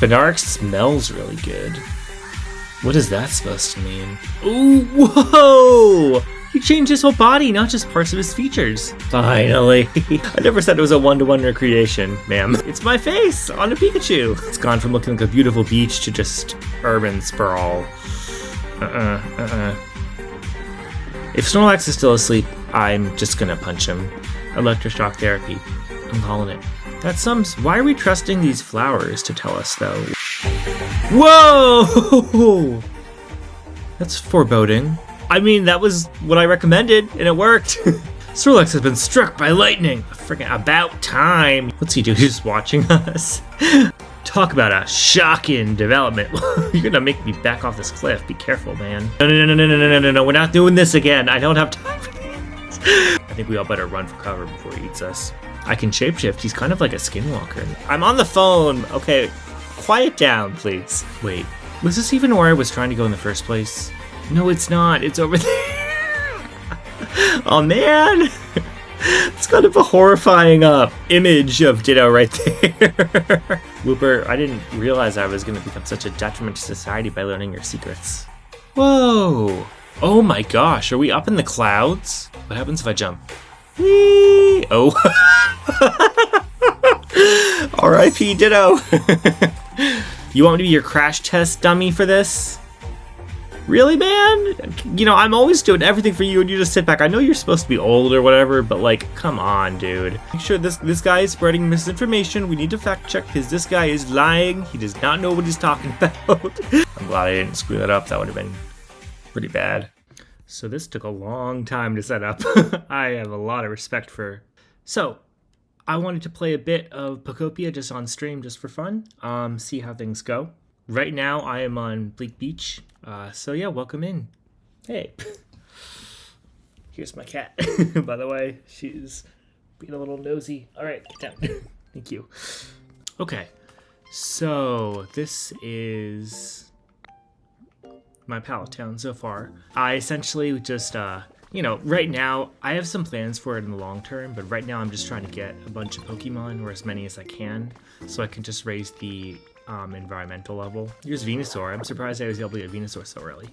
Banark smells really good. What is that supposed to mean? Ooh, whoa! He changed his whole body, not just parts of his features. Finally. I never said it was a one-to-one recreation, ma'am. It's my face on a Pikachu. It's gone from looking like a beautiful beach to just urban sprawl. If Snorlax is still asleep, I'm just gonna punch him. Electroshock therapy. I'm calling it. That's why are we trusting these flowers to tell us, though? Whoa! That's foreboding. I mean, that was what I recommended, and it worked. Snorlax has been struck by lightning. Freaking about time. What's he do? He's just watching us. Talk about a shocking development. You're gonna make me back off this cliff. Be careful, man. No. We're not doing this again. I don't have time for this. I think we all better run for cover before he eats us. I can shapeshift. He's kind of like a skinwalker. I'm on the phone. Okay, quiet down, please. Wait, was this even where I was trying to go in the first place? No, it's not. It's over there. Oh, man. It's kind of a horrifying image of Ditto right there. Whooper, I didn't realize I was going to become such a detriment to society by learning your secrets. Whoa. Oh my gosh, are we up in the clouds? What happens if I jump? Whee! Oh. R.I.P. Ditto. You want me to be your crash test dummy for this? Really, man? You know, I'm always doing everything for you and you just sit back. I know you're supposed to be old or whatever, but like, come on, dude. Make sure this guy is spreading misinformation. We need to fact check because this guy is lying. He does not know what he's talking about. I'm glad I didn't screw that up. That would have been pretty bad. So this took a long time to set up. I have a lot of respect for... So, I wanted to play a bit of Pokopia just on stream just for fun. See how things go. Right now, I am on Bleak Beach. So yeah, welcome in. Hey. Here's my cat, by the way. She's being a little nosy. All right, get down. Thank you. Okay, so this is my pallet town so far. I essentially just, you know, right now, I have some plans for it in the long term, but right now I'm just trying to get a bunch of Pokemon, or as many as I can, so I can just raise the environmental level. Here's Venusaur. I'm surprised I was able to get Venusaur so early.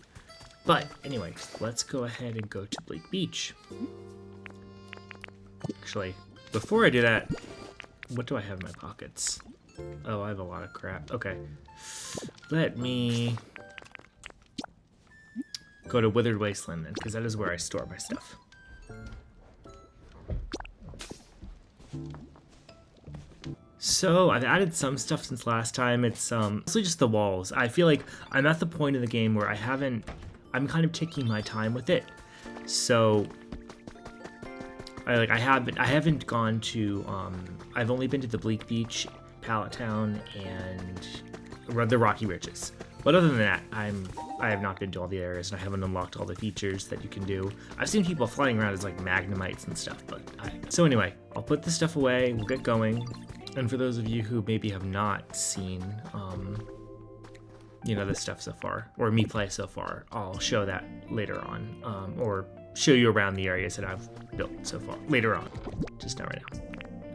But anyway, let's go ahead and go to Bleak Beach. Actually, before I do that, what do I have in my pockets? Oh, I have a lot of crap. Okay. Let me go to Withered Wasteland then, because that is where I store my stuff. So, I've added some stuff since last time. It's mostly just the walls. I feel like I'm at the point in the game where I'm kind of taking my time with it. So, I haven't gone to, I've only been to the Bleak Beach, Pallet Town, and the Rocky Ridges. But other than that, I have not been to all the areas, and I haven't unlocked all the features that you can do. I've seen people flying around as like Magnemites and stuff, but so anyway, I'll put this stuff away, we'll get going. And for those of you who maybe have not seen, you know, this stuff so far, or me play so far, I'll show that later on, or show you around the areas that I've built so far, later on, just not right now,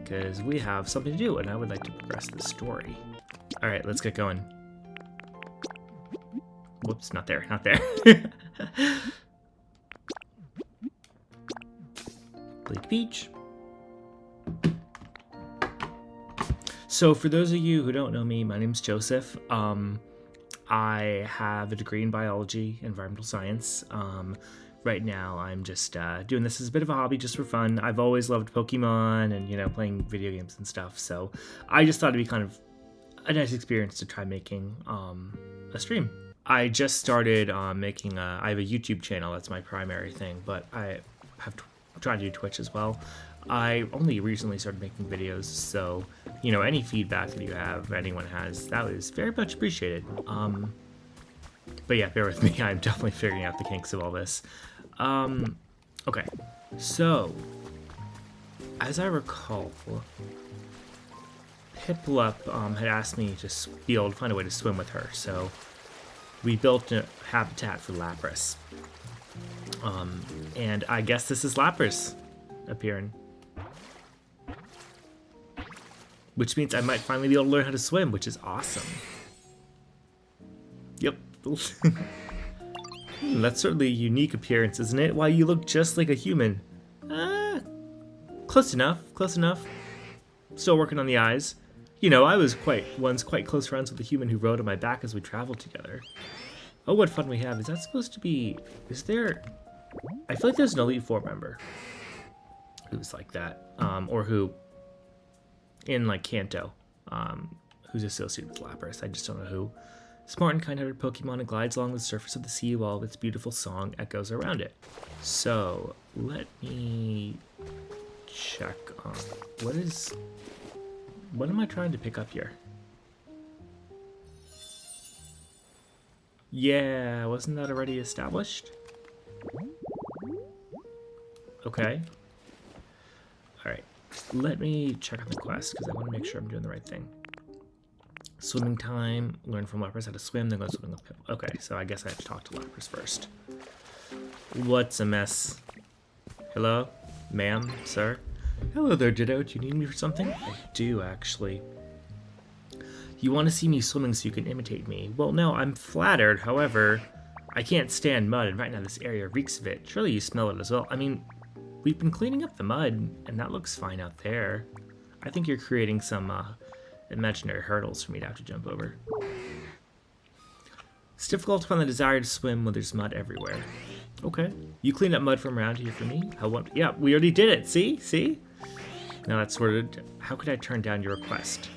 because we have something to do, and I would like to progress the story. All right, let's get going. Whoops, not there. Bleak Beach. So for those of you who don't know me, my name's Joseph. I have a degree in biology, environmental science. Right now I'm just doing this as a bit of a hobby just for fun. I've always loved Pokemon and, you know, playing video games and stuff. So I just thought it'd be kind of a nice experience to try making a stream. I just started making I have a YouTube channel, that's my primary thing, but I have tried to do Twitch as well. I only recently started making videos, so, you know, any feedback that you have, anyone has, that was very much appreciated. But yeah, bear with me, I'm definitely figuring out the kinks of all this. Okay, so, as I recall, Piplup had asked me to be able to find a way to swim with her, so we built a habitat for Lapras. And I guess this is Lapras appearing. Which means I might finally be able to learn how to swim, which is awesome. Yep. That's certainly a unique appearance, isn't it? Why, you look just like a human. Close enough, close enough. Still working on the eyes. You know, I was once quite close friends with the human who rode on my back as we traveled together. Oh, what fun we have. Is that supposed to be... Is there... I feel like there's an Elite Four member who's like that. Or who... In, like, Kanto. Who's associated with Lapras. I just don't know who. Smart and kind-hearted Pokemon and glides along the surface of the sea while its beautiful song echoes around it. So, let me check on... What am I trying to pick up here? Yeah, wasn't that already established? Okay. Alright, let me check on the quest, because I want to make sure I'm doing the right thing. Swimming time, learn from Lapras how to swim, then go swimming with Pip. Okay, so I guess I have to talk to Lapras first. What's a mess? Hello? Ma'am? Sir? Hello there, Ditto. Do you need me for something? I do, actually. You want to see me swimming so you can imitate me? Well, no, I'm flattered. However, I can't stand mud, and right now this area reeks of it. Surely you smell it as well. I mean, we've been cleaning up the mud, and that looks fine out there. I think you're creating some imaginary hurdles for me to have to jump over. It's difficult to find the desire to swim when there's mud everywhere. Okay. You cleaned up mud from around here for me? Yeah, we already did it. See? See? Now that's sorted. How could I turn down your request?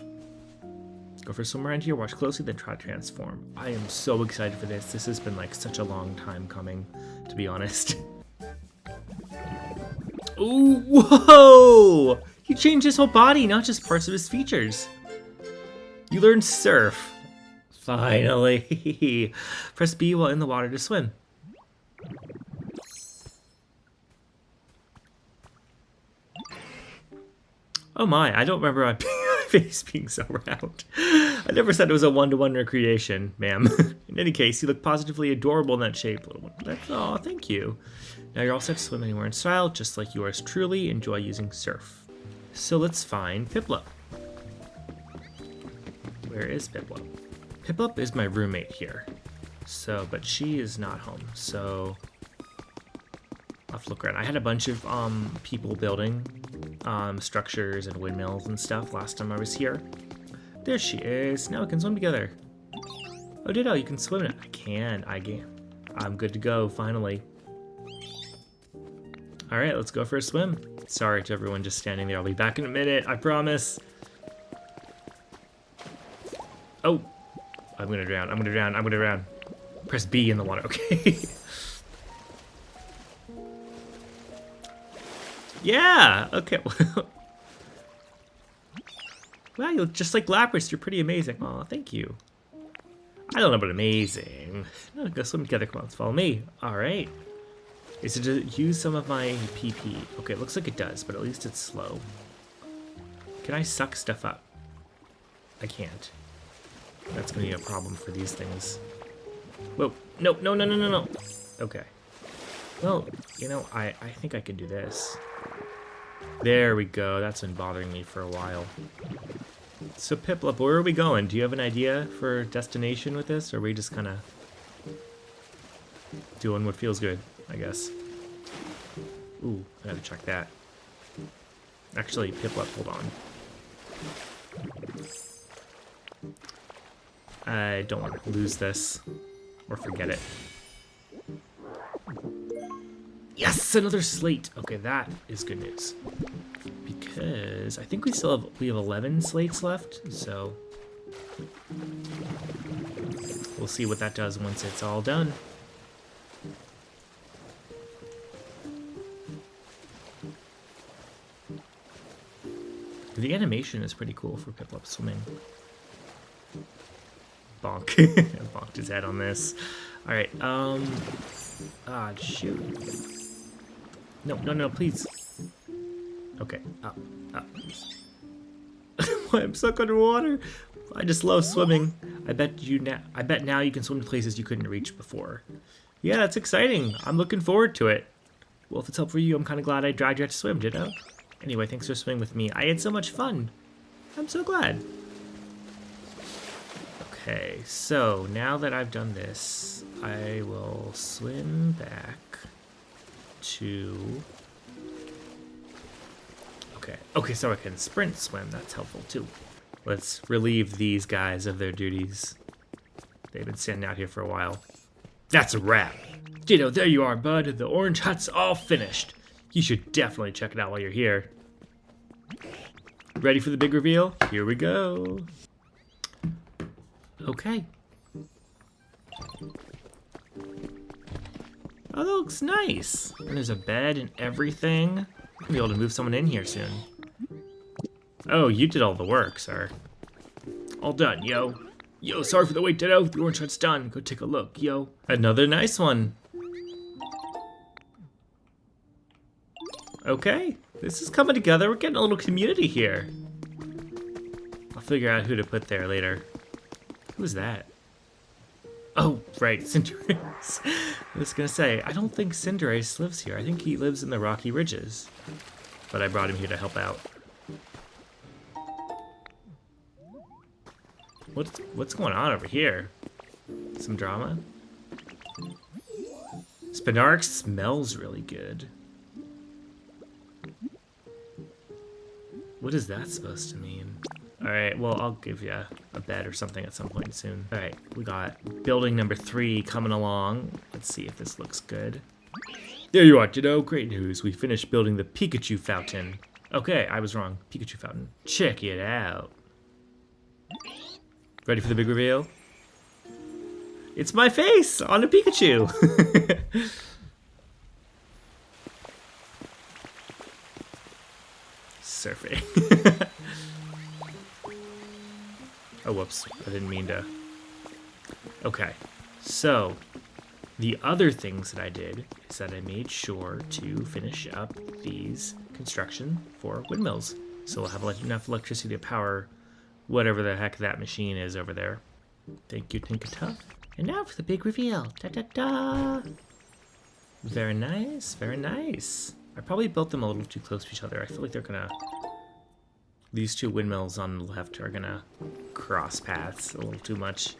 Go for a swim around here, watch closely, then try to transform. I am so excited for this. This has been like such a long time coming, to be honest. Ooh, whoa! He changed his whole body, not just parts of his features. You learned surf. Finally. Press B while in the water to swim. Oh my, I don't remember my face being so round. I never said it was a one-to-one recreation, ma'am. In any case, you look positively adorable in that shape, little one. Oh, thank you. Now you're all set to swim anywhere in style, just like yours truly. Enjoy using surf. So let's find Piplup. Where is Piplup? Piplup is my roommate here. So, but she is not home, so... I'll have to look around. I had a bunch of people building structures and windmills and stuff last time I was here. There she is. Now we can swim together. Oh, Ditto, you can swim it. I can. I'm good to go, finally. Alright, let's go for a swim. Sorry to everyone just standing there. I'll be back in a minute, I promise. Oh, I'm gonna drown. I'm gonna drown. I'm gonna drown. Press B in the water. Okay. Yeah. Okay. Wow, you look just like Lapras. You're pretty amazing. Aw, thank you. I don't know about amazing. No, go swim together. Come on, let's follow me. All right. Is it to use some of my PP? Okay, it looks like it does, but at least it's slow. Can I suck stuff up? I can't. That's gonna be a problem for these things. Whoa, no, no, no, no, no, no. Okay. Well, you know, I think I can do this. There we go, that's been bothering me for a while. So Piplup, where are we going? Do you have an idea for destination with this, or are we just kind of doing what feels good, I guess? Ooh, I gotta check that. Actually, Piplup, hold on. I don't want to lose this, or forget it. Yes, another slate. Okay, that is good news. Because I think we have 11 slates left, so we'll see what that does once it's all done. The animation is pretty cool for Piplup swimming. Bonk. I bonked his head on this. Alright, ah, shoot. No, no, no, please. Okay, up, up. I'm stuck underwater. I just love swimming. I bet now you can swim to places you couldn't reach before. Yeah, that's exciting. I'm looking forward to it. Well, if it's helpful for you, I'm kind of glad I dragged you out to swim, Ditto. Anyway, thanks for swimming with me. I had so much fun. I'm so glad. Okay, so now that I've done this, I will swim back to... Okay, so I can sprint swim. That's helpful too. Let's relieve these guys of their duties. They've been standing out here for a while. That's a wrap. Ditto, there you are, bud. The orange hut's all finished. You should definitely check it out while you're here. Ready for the big reveal? Here we go. Okay. Oh, that looks nice. And there's a bed and everything. I'm gonna be able to move someone in here soon. Oh, you did all the work, sir. All done, yo. Yo, sorry for the wait, Ditto. The orange hut's done. Go take a look, yo. Another nice one. Okay, this is coming together. We're getting a little community here. I'll figure out who to put there later. Who's that? Oh, right, Cinderace. I was gonna say, I don't think Cinderace lives here. I think he lives in the Rocky Ridges. But I brought him here to help out. What's going on over here? Some drama? Spinark smells really good. What is that supposed to mean? Alright, well, I'll give you a bed or something at some point soon. Alright, we got building number 3 coming along. Let's see if this looks good. There you are, Ditto. Great news. We finished building the Pikachu fountain. Okay, I was wrong. Pikachu fountain. Check it out. Ready for the big reveal? It's my face on a Pikachu. Surfing. Oh, whoops. I didn't mean to. Okay. So, the other things that I did is that I made sure to finish up these construction for windmills. So we'll have enough electricity to power whatever the heck that machine is over there. Thank you, Tinkertuff. And now for the big reveal. Da-da-da! Very nice, very nice. I probably built them a little too close to each other. I feel like they're gonna... These two windmills on the left are gonna cross paths a little too much.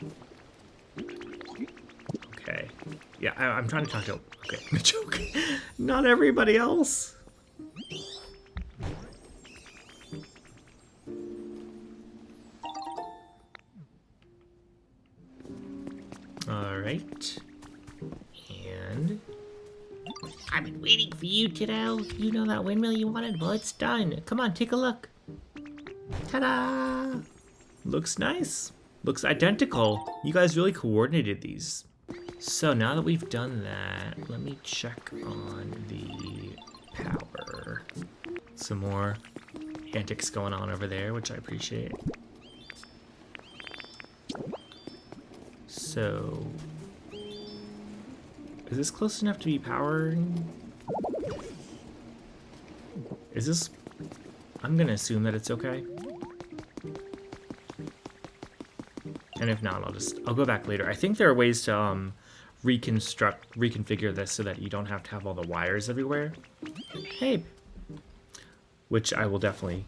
Okay. Yeah, I'm trying to talk to... Okay, a joke. Not everybody else. Alright. And... I've been waiting for you, Ditto. You know that windmill you wanted? Well, it's done. Come on, take a look. Ta-da! Looks nice. Looks identical. You guys really coordinated these. So now that we've done that, let me check on the power. Some more antics going on over there, which I appreciate. So, is this close enough to be powering? Is this... I'm gonna assume that it's okay. And if not, I'll go back later. I think there are ways to reconfigure this so that you don't have to have all the wires everywhere. Hey. Which I will definitely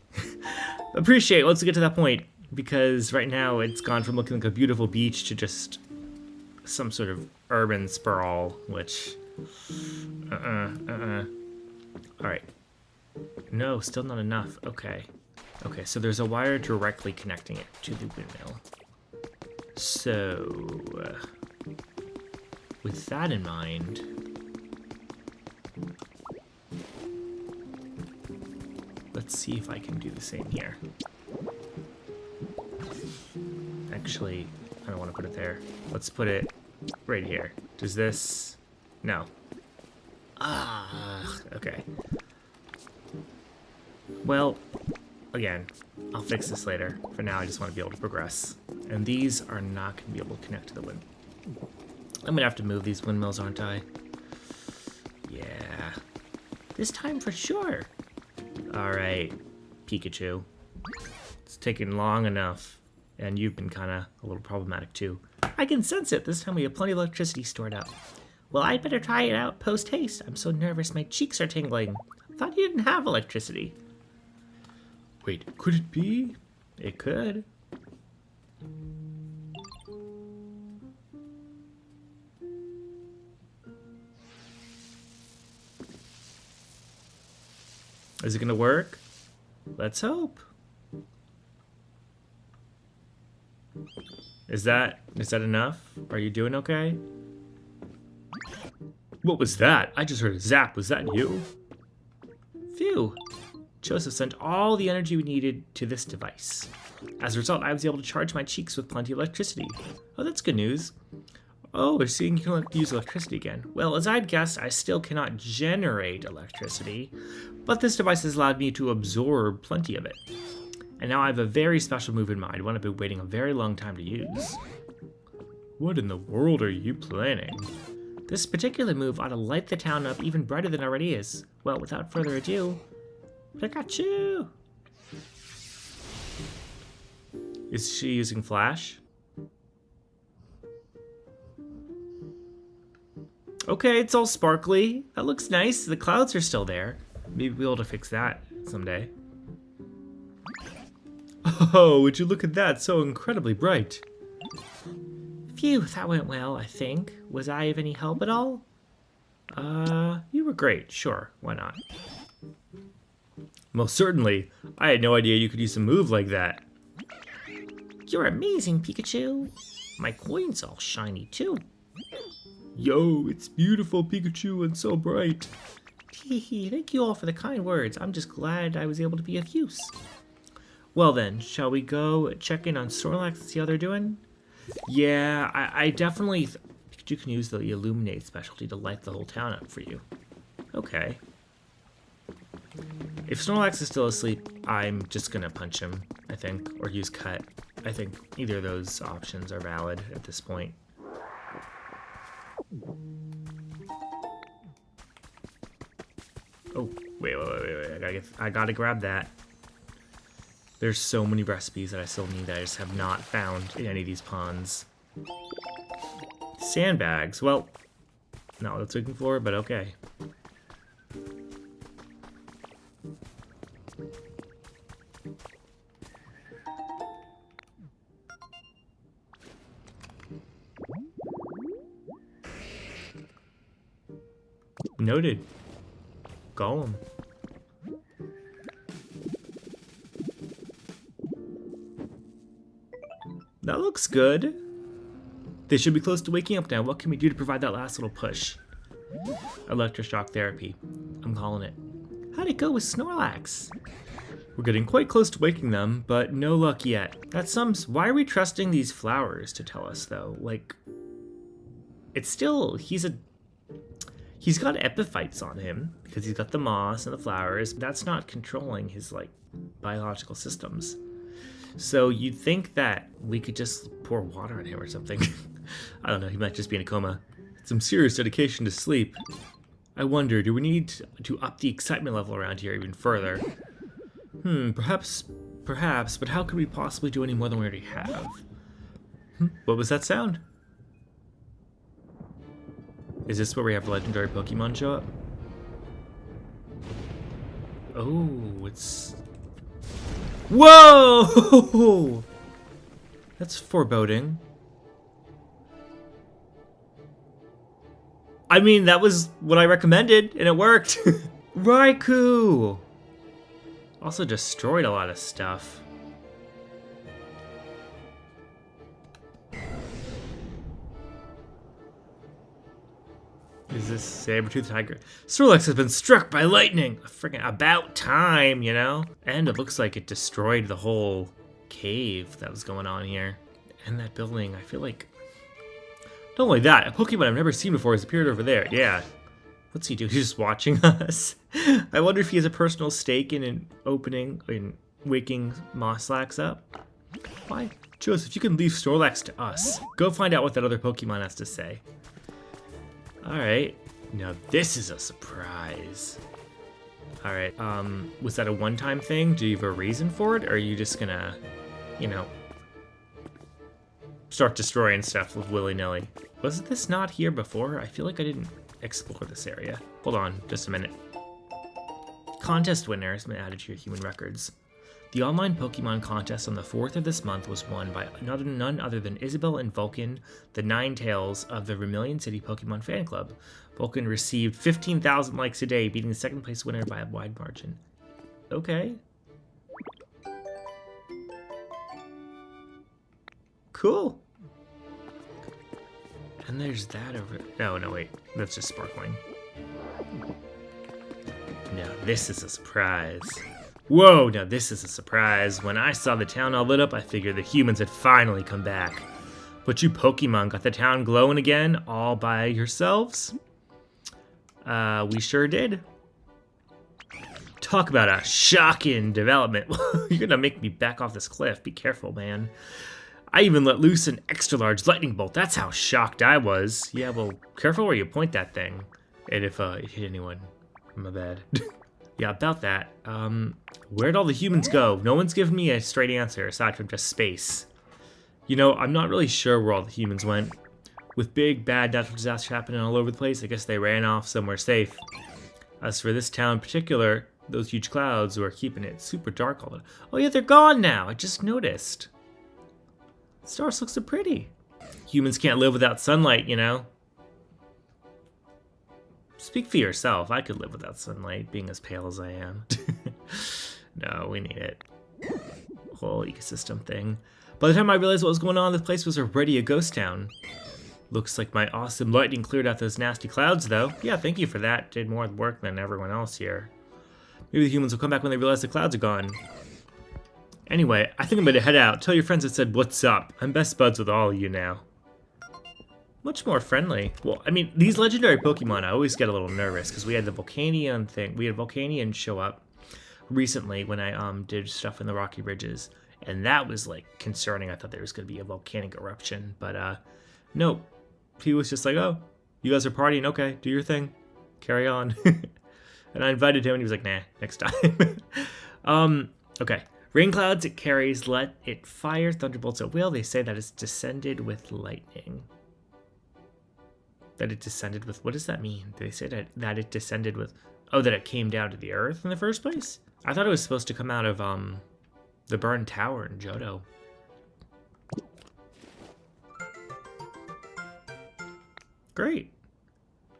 appreciate once we get to that point, because right now it's gone from looking like a beautiful beach to just some sort of urban sprawl, which Alright. No, still not enough. Okay. Okay, so there's a wire directly connecting it to the windmill. So, with that in mind, let's see if I can do the same here. Actually, I don't want to put it there. Let's put it right here. Does this... No. Ah, okay. Well, again, I'll fix this later. For now, I just want to be able to progress. And these are not going to be able to connect to the wind. I'm going to have to move these windmills, aren't I? Yeah. This time for sure. Alright, Pikachu. It's taken long enough. And you've been kind of a little problematic too. I can sense it. This time we have plenty of electricity stored up. Well, I'd better try it out post-haste. I'm so nervous my cheeks are tingling. I thought you didn't have electricity. Wait, could it be? It could. Is it gonna work? Let's hope. Is that enough? Are you doing okay? What was that? I just heard a zap. Was that you? Phew. Joseph sent all the energy we needed to this device. As a result, I was able to charge my cheeks with plenty of electricity. Oh, that's good news. Oh, we're seeing you can use electricity again. Well, as I'd guessed, I still cannot generate electricity, but this device has allowed me to absorb plenty of it. And now I have a very special move in mind, one I've been waiting a very long time to use. What in the world are you planning? This particular move ought to light the town up even brighter than it already is. Well, without further ado, Pikachu! Is she using flash? Okay, it's all sparkly. That looks nice. The clouds are still there. Maybe we'll be able to fix that someday. Oh, would you look at that? So incredibly bright. Phew, that went well, I think. Was I of any help at all? You were great. Sure, why not? Most certainly. I had no idea you could use a move like that. You're amazing, Pikachu. My coin's all shiny, too. Yo, it's beautiful, Pikachu, and so bright. Hee, thank you all for the kind words. I'm just glad I was able to be of use. Well then, shall we go check in on Snorlax and see how they're doing? Yeah, I definitely... Pikachu can use the Illuminate specialty to light the whole town up for you. Okay. If Snorlax is still asleep, I'm just gonna punch him, I think, or use Cut. I think either of those options are valid at this point. Oh, wait, I gotta grab that. There's so many recipes that I still need that I just have not found in any of these ponds. Sandbags, well, not what I was looking for, but okay. Noted. Golem. That looks good. They should be close to waking up now. What can we do to provide that last little push? Electroshock therapy. I'm calling it. How'd it go with Snorlax? We're getting quite close to waking them, but no luck yet. That's why are we trusting these flowers to tell us, though? Like, it's still, he's got epiphytes on him because he's got the moss and the flowers. That's not controlling his, like, biological systems. So you'd think that we could just pour water on him or something. I don't know, he might just be in a coma. Some serious dedication to sleep. I wonder, do we need to up the excitement level around here even further? Perhaps, but how could we possibly do any more than we already have? What was that sound? Is this where we have legendary Pokemon show up? Oh, it's... Whoa! That's foreboding. I mean, that was what I recommended, and it worked. Raikou! Also destroyed a lot of stuff. Is this Sabertooth Tiger? Snorlax has been struck by lightning! Freaking about time, you know? And it looks like it destroyed the whole cave that was going on here. And that building, I feel like... Not only that, a Pokemon I've never seen before has appeared over there. Yeah. What's he doing? He's just watching us. I wonder if he has a personal stake in waking Mosslax up. Why? Joseph, you can leave Snorlax to us. Go find out what that other Pokemon has to say. Alright. Now this is a surprise. Alright, was that a one-time thing? Do you have a reason for it? Or are you just gonna, you know, start destroying stuff with willy-nilly? Wasn't this not here before? I feel like I didn't explore this area. Hold on, just a minute. Contest winner has been added to your human records. The online Pokemon contest on the 4th of this month was won by none other than Isabel and Vulcan, the Ninetales of the Vermilion City Pokemon Fan Club. Vulcan received 15,000 likes a day, beating the second place winner by a wide margin. Okay. Cool. And there's that over... No, wait. That's just sparkling. Now this is a surprise. Whoa, now this is a surprise. When I saw the town all lit up, I figured the humans had finally come back. But you Pokemon got the town glowing again, all by yourselves? We sure did. Talk about a shocking development. You're gonna make me back off this cliff. Be careful, man. I even let loose an extra large lightning bolt. That's how shocked I was. Yeah, well, careful where you point that thing. And if it hit anyone, my bad. Yeah, about that. Where'd all the humans go? No one's given me a straight answer aside from just space. You know, I'm not really sure where all the humans went. With big, bad natural disasters happening all over the place, I guess they ran off somewhere safe. As for this town in particular, those huge clouds were keeping it super dark all the time. Oh yeah, they're gone now. I just noticed. Stars look so pretty. Humans can't live without sunlight, you know? Speak for yourself. I could live without sunlight, being as pale as I am. No, we need it. Whole ecosystem thing. By the time I realized what was going on, this place was already a ghost town. Looks like my awesome lightning cleared out those nasty clouds, though. Yeah, thank you for that. Did more work than everyone else here. Maybe the humans will come back when they realize the clouds are gone. Anyway, I think I'm gonna head out. Tell your friends I said what's up. I'm best buds with all of you now. Much more friendly. Well, I mean, these legendary Pokemon, I always get a little nervous because we had the Volcanion thing. We had Volcanion show up recently when I did stuff in the Rocky Ridges, and that was like concerning. I thought there was gonna be a volcanic eruption, but nope. He was just like, "Oh, you guys are partying? Okay, do your thing, carry on." And I invited him, and he was like, "Nah, next time." Okay. Rain clouds it carries, let it fire thunderbolts at will. They say that it's descended with lightning. That it descended with... What does that mean? They say that it descended with... Oh, that it came down to the earth in the first place? I thought it was supposed to come out of the burned tower in Johto. Great.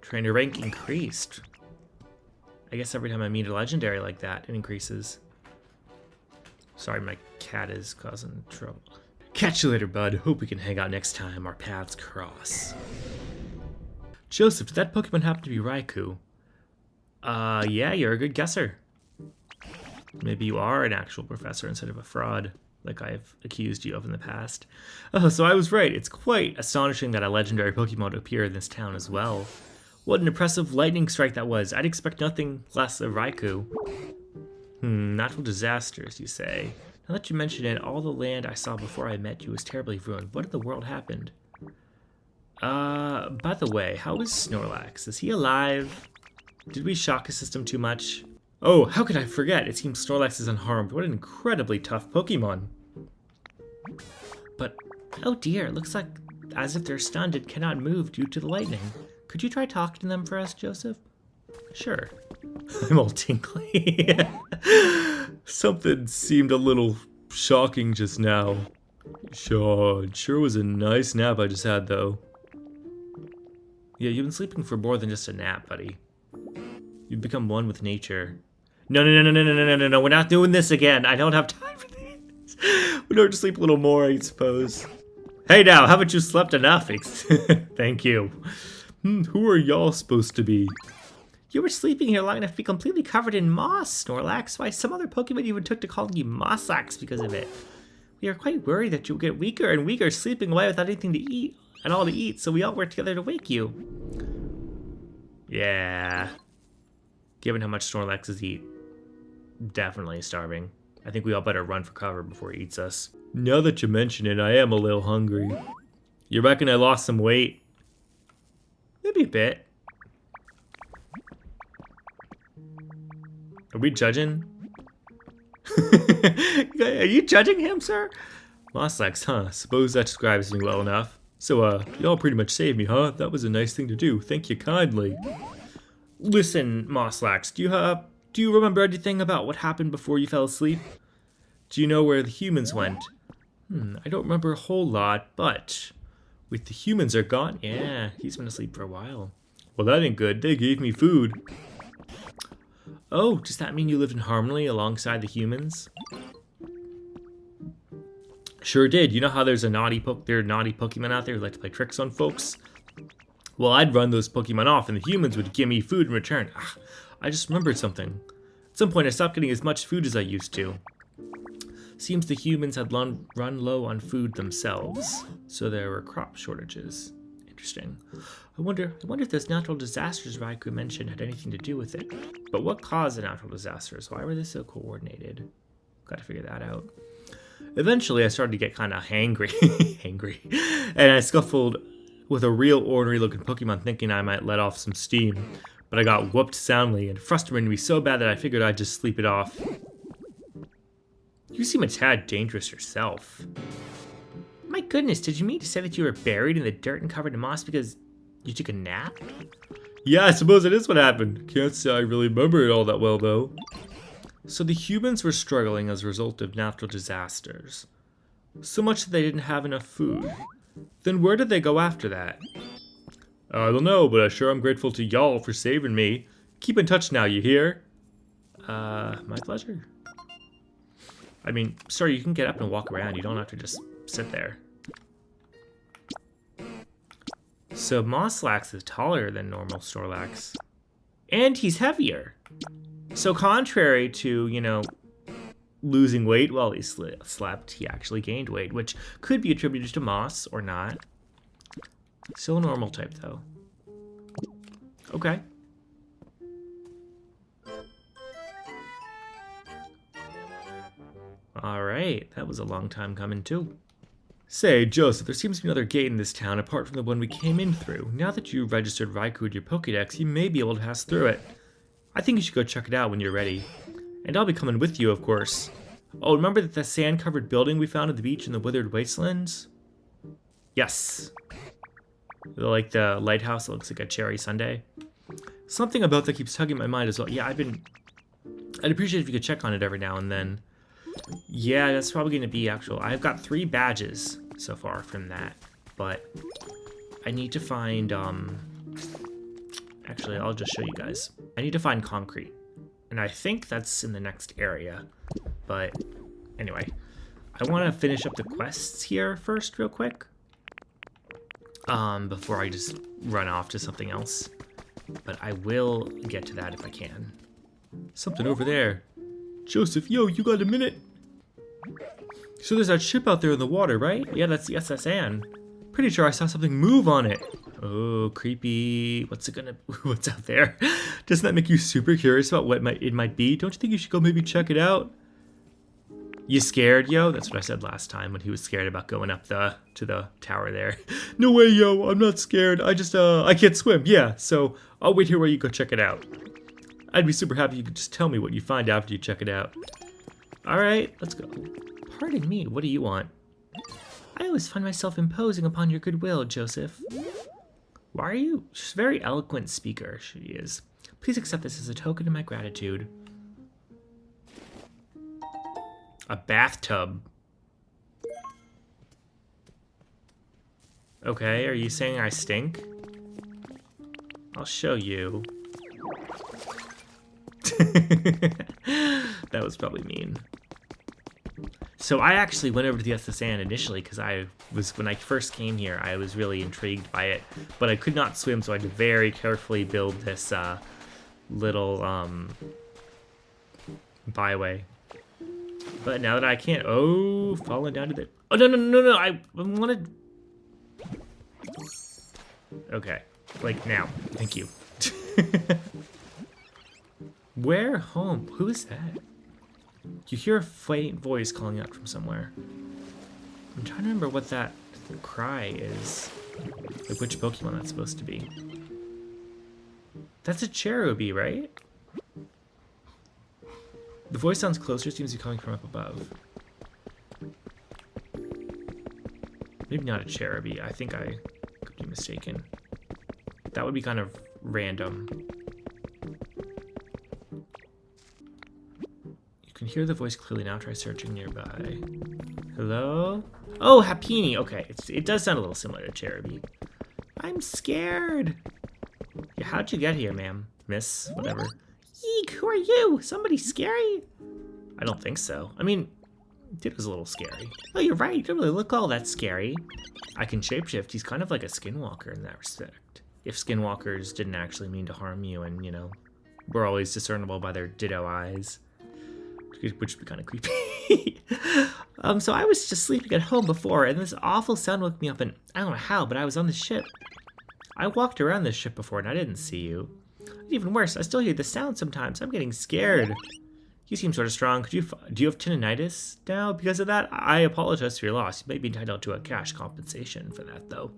Trainer rank increased. I guess every time I meet a legendary like that, it increases. Sorry, my cat is causing trouble. Catch you later, bud. Hope we can hang out next time our paths cross. Joseph, did that Pokemon happen to be Raikou? Yeah, you're a good guesser. Maybe you are an actual professor instead of a fraud, like I've accused you of in the past. Oh, so I was right. It's quite astonishing that a legendary Pokemon would appear in this town as well. What an impressive lightning strike that was. I'd expect nothing less of Raikou. Natural disasters, you say. Now that you mention it, all the land I saw before I met you was terribly ruined. What in the world happened? By the way, how is Snorlax? Is he alive? Did we shock his system too much? Oh, how could I forget? It seems Snorlax is unharmed. What an incredibly tough Pokemon. But, oh dear, it looks like as if they're stunned and cannot move due to the lightning. Could you try talking to them for us, Joseph? Sure. I'm all tingly. Something seemed a little shocking just now. Sure was a nice nap I just had, though. Yeah, you've been sleeping for more than just a nap, buddy. You've become one with nature. No, we're not doing this again. I don't have time for this. We learn to sleep a little more, I suppose. Hey now, haven't you slept enough? Thank you. Who are y'all supposed to be? You were sleeping here long enough to be completely covered in moss, Snorlax. Why, some other Pokemon even took to calling you Mosslax because of it. We are quite worried that you'll get weaker and weaker sleeping away without anything to eat, so we all work together to wake you. Yeah. Given how much Snorlaxes eat, definitely starving. I think we all better run for cover before he eats us. Now that you mention it, I am a little hungry. You reckon I lost some weight? Maybe a bit. Are we judging? Are you judging him, sir? Mosslax, huh? Suppose that describes me well enough. So, y'all pretty much saved me, huh? That was a nice thing to do. Thank you kindly. Listen, Mosslax, do you remember anything about what happened before you fell asleep? Do you know where the humans went? I don't remember a whole lot, but with the humans are gone, yeah, he's been asleep for a while. Well, that ain't good. They gave me food. Oh, does that mean you lived in harmony alongside the humans? Sure did. You know how there's a naughty Pokemon out there who like to play tricks on folks? Well, I'd run those Pokemon off and the humans would give me food in return. I just remembered something. At some point I stopped getting as much food as I used to. Seems the humans had run low on food themselves, so there were crop shortages. Interesting. I wonder if those natural disasters Raikou mentioned had anything to do with it. But what caused the natural disasters? Why were they so coordinated? Got to figure that out. Eventually, I started to get kind of hangry, and I scuffled with a real ordinary-looking Pokemon, thinking I might let off some steam. But I got whooped soundly, and frustrated me so bad that I figured I'd just sleep it off. You seem a tad dangerous yourself. My goodness, did you mean to say that you were buried in the dirt and covered in moss because you took a nap? Yeah, I suppose it is what happened. Can't say I really remember it all that well, though. So the humans were struggling as a result of natural disasters. So much that they didn't have enough food. Then where did they go after that? I don't know, but I sure am grateful to y'all for saving me. Keep in touch now, you hear? My pleasure. I mean, sir, you can get up and walk around. You don't have to just sit there. So Mosslax is taller than normal Snorlax. And he's heavier. So contrary to, you know, losing weight while he slept, he actually gained weight, which could be attributed to moss or not. Still a normal type, though. Okay. Alright, that was a long time coming, too. Say, Joseph, there seems to be another gate in this town apart from the one we came in through. Now that you've registered Raikou with your Pokédex, you may be able to pass through it. I think you should go check it out when you're ready. And I'll be coming with you, of course. Oh, remember that the sand-covered building we found at the beach in the Withered Wastelands? Yes. Like the lighthouse that looks like a cherry sundae. Something about that keeps tugging my mind as well. Yeah, I'd appreciate if you could check on it every now and then. Yeah, that's probably going to be actual. I've got 3 badges so far from that. But I need to find, actually, I'll just show you guys. I need to find concrete. And I think that's in the next area. But anyway, I want to finish up the quests here first real quick. Before I just run off to something else. But I will get to that if I can. Something over there. Joseph, yo, you got a minute? So there's that ship out there in the water, right? Yeah, that's the SS Anne. Pretty sure I saw something move on it. Oh, creepy. What's out there? Doesn't that make you super curious about what it might be? Don't you think you should go maybe check it out? You scared, yo? That's what I said last time when he was scared about going up to the tower there. No way, yo. I'm not scared. I just, I can't swim. Yeah, so I'll wait here while you go check it out. I'd be super happy if you could just tell me what you find after you check it out. All right, let's go. Pardon me, what do you want? I always find myself imposing upon your goodwill, Joseph. Why are you? She's a very eloquent speaker, she is. Please accept this as a token of my gratitude. A bathtub. Okay, are you saying I stink? I'll show you. That was probably mean. So I actually went over to the SS Anne initially because when I first came here, I was really intrigued by it, but I could not swim, so I had to very carefully build this little byway. But now that I can't, falling down to the, no, I wanted. Okay, like now, thank you. Where home? Who is that? You hear a faint voice calling out from somewhere. I'm trying to remember what that cry is. Like which Pokemon that's supposed to be. That's a Cherubi, right? The voice sounds closer, seems to be coming from up above. Maybe not a Cherubi. I think I could be mistaken. That would be kind of random. You can hear the voice clearly now. Try searching nearby. Hello? Oh, Happini. Okay, it does sound a little similar to Cherubi. I'm scared. Yeah, how'd you get here, ma'am? Miss? Whatever. Eek, who are you? Somebody scary? I don't think so. I mean, it was a little scary. Oh, you're right. You don't really look all that scary. I can shapeshift. He's kind of like a skinwalker in that respect. If skinwalkers didn't actually mean to harm you and, you know, were always discernible by their ditto eyes. Which would be kind of creepy. So I was just sleeping at home before, and this awful sound woke me up, and I don't know how, but I was on the ship. I walked around this ship before, and I didn't see you. Even worse, I still hear the sound sometimes. I'm getting scared. You seem sort of strong. Do you have tinnitus now because of that? I apologize for your loss. You may be entitled to a cash compensation for that, though.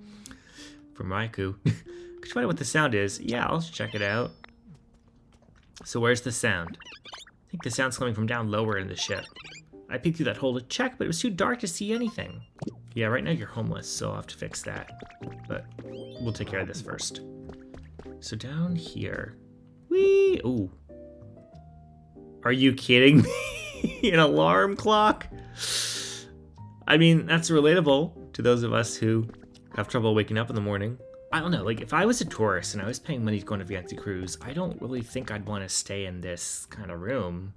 From Raikou. Could you find out what the sound is? Yeah, I'll check it out. So where's the sound? I think the sound's coming from down lower in the ship. I peeked through that hole to check, but it was too dark to see anything. Yeah, right now you're homeless, so I'll have to fix that. But we'll take care of this first. So down here. Whee! Ooh. Are you kidding me? An alarm clock? I mean, that's relatable to those of us who have trouble waking up in the morning. I don't know, like if I was a tourist and I was paying money to go on a fancy cruise, I don't really think I'd want to stay in this kind of room.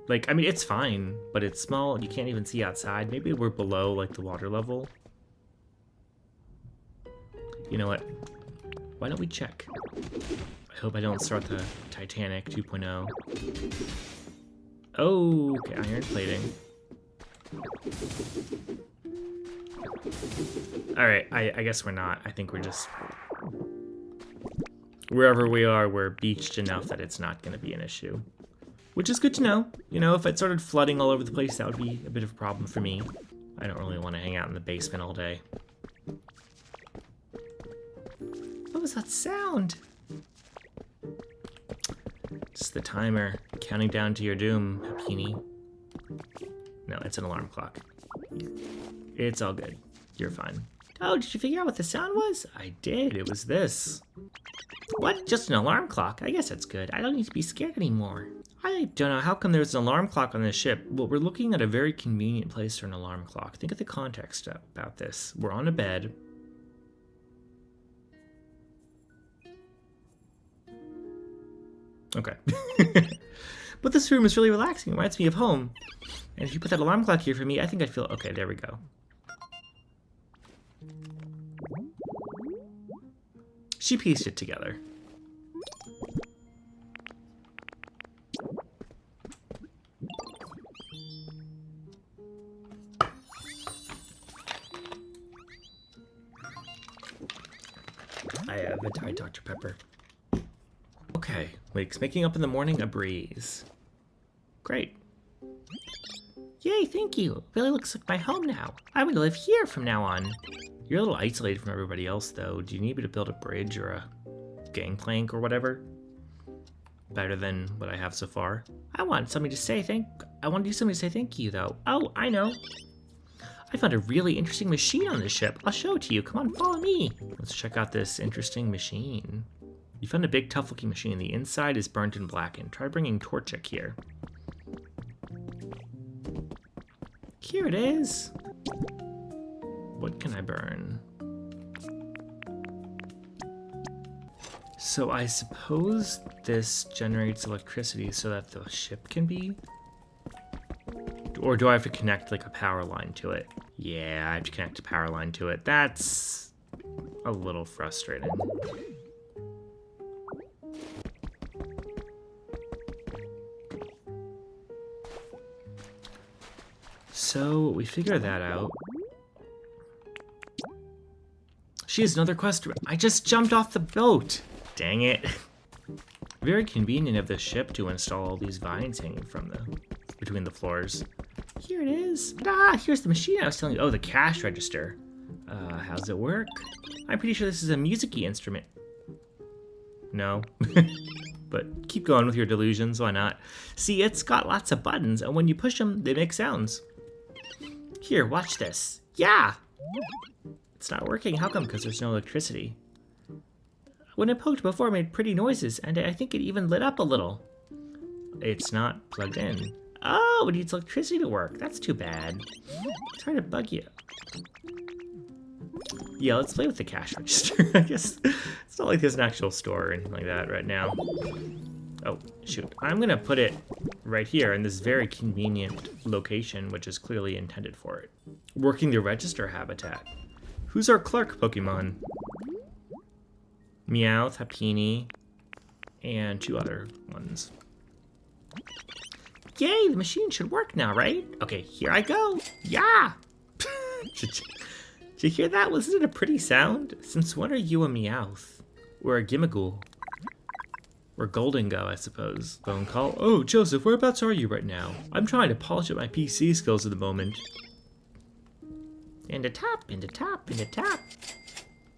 Like, I mean, it's fine, but it's small. You can't even see outside. Maybe we're below like the water level. You know what? Why don't we check? I hope I don't start the Titanic 2.0. Oh, okay, iron plating. Alright, I guess we're not. I think we're just... Wherever we are, we're beached enough that it's not going to be an issue. Which is good to know. You know, if it started flooding all over the place, that would be a bit of a problem for me. I don't really want to hang out in the basement all day. What was that sound? It's the timer counting down to your doom, Hapini. No, it's an alarm clock. It's all good. You're fine. Oh, did you figure out what the sound was? I did. It was this. What? Just an alarm clock? I guess that's good. I don't need to be scared anymore. I don't know. How come there's an alarm clock on this ship? Well, we're looking at a very convenient place for an alarm clock. Think of the context about this. We're on a bed. Okay. But this room is really relaxing. It reminds me of home. And if you put that alarm clock here for me, I think I'd feel... Okay, there we go. She pieced it together. I have a Diet Dr. Pepper. Okay, Wake's making up in the morning a breeze. Great. Yay, thank you. It really looks like my home now. I'm gonna live here from now on. You're a little isolated from everybody else, though. Do you need me to build a bridge or a gangplank or whatever? Better than what I have so far. I want somebody to say I want to do something to say thank you, though. Oh, I know. I found a really interesting machine on this ship. I'll show it to you. Come on, follow me. Let's check out this interesting machine. You found a big, tough-looking machine. The inside is burnt and blackened. Try bringing Torchic here. Here it is. What can I burn? So I suppose this generates electricity so that the ship can be... Or do I have to connect like a power line to it? Yeah, I have to connect a power line to it. That's a little frustrating. So we figure that out. She has another quest. I just jumped off the boat. Dang it. Very convenient of the ship to install all these vines hanging from between the floors. Here it is. Ah, here's the machine I was telling you. Oh, the cash register. How's it work? I'm pretty sure this is a music-y instrument. No. But keep going with your delusions, why not? See, it's got lots of buttons, and when you push them, they make sounds. Here, watch this. Yeah! It's not working. How come? Because there's no electricity. When it poked before, it made pretty noises, and I think it even lit up a little. It's not plugged in. Oh, it needs electricity to work. That's too bad. Sorry to bug you. Yeah, let's play with the cash register. I guess it's not like there's an actual store or anything like that right now. Oh, shoot. I'm gonna put it right here in this very convenient location, which is clearly intended for it. Working the register habitat. Who's our Clark Pokemon? Meowth, Happiny, and 2 other ones. Yay, the machine should work now, right? Okay, here I go. Yeah! Did you hear that? Wasn't it a pretty sound? Since when are you a Meowth? Or a Gimmighoul? Or Golden Go, I suppose. Phone call. Oh, Joseph, whereabouts are you right now? I'm trying to polish up my PC skills at the moment. Into top, into top, into top.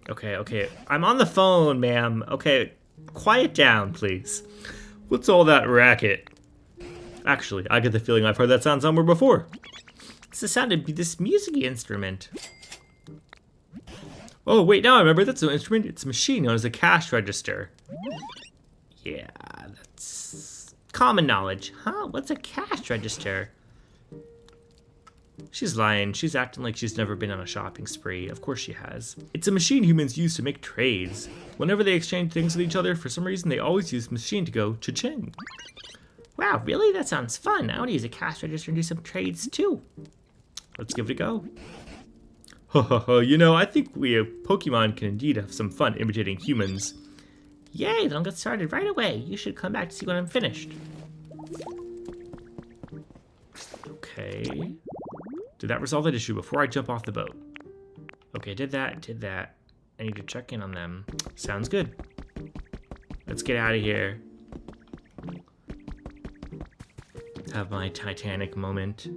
Okay, okay. I'm on the phone, ma'am. Okay, quiet down, please. What's all that racket? Actually, I get the feeling I've heard that sound somewhere before. It's the sound of this music instrument. Oh, wait, now I remember. That's no instrument. It's a machine known as a cash register. Yeah, that's common knowledge. Huh? What's a cash register? She's lying. She's acting like she's never been on a shopping spree. Of course she has. It's a machine humans use to make trades. Whenever they exchange things with each other, for some reason, they always use the machine to go cha-ching. Wow, really? That sounds fun. I want to use a cash register and do some trades, too. Let's give it a go. Ho ho ho, you know, I think we Pokemon can indeed have some fun imitating humans. Yay, then I'll get started right away. You should come back to see when I'm finished. Okay. Did that resolve that issue before I jump off the boat? Okay, did that, did that. I need to check in on them. Sounds good. Let's get out of here. Have my Titanic moment.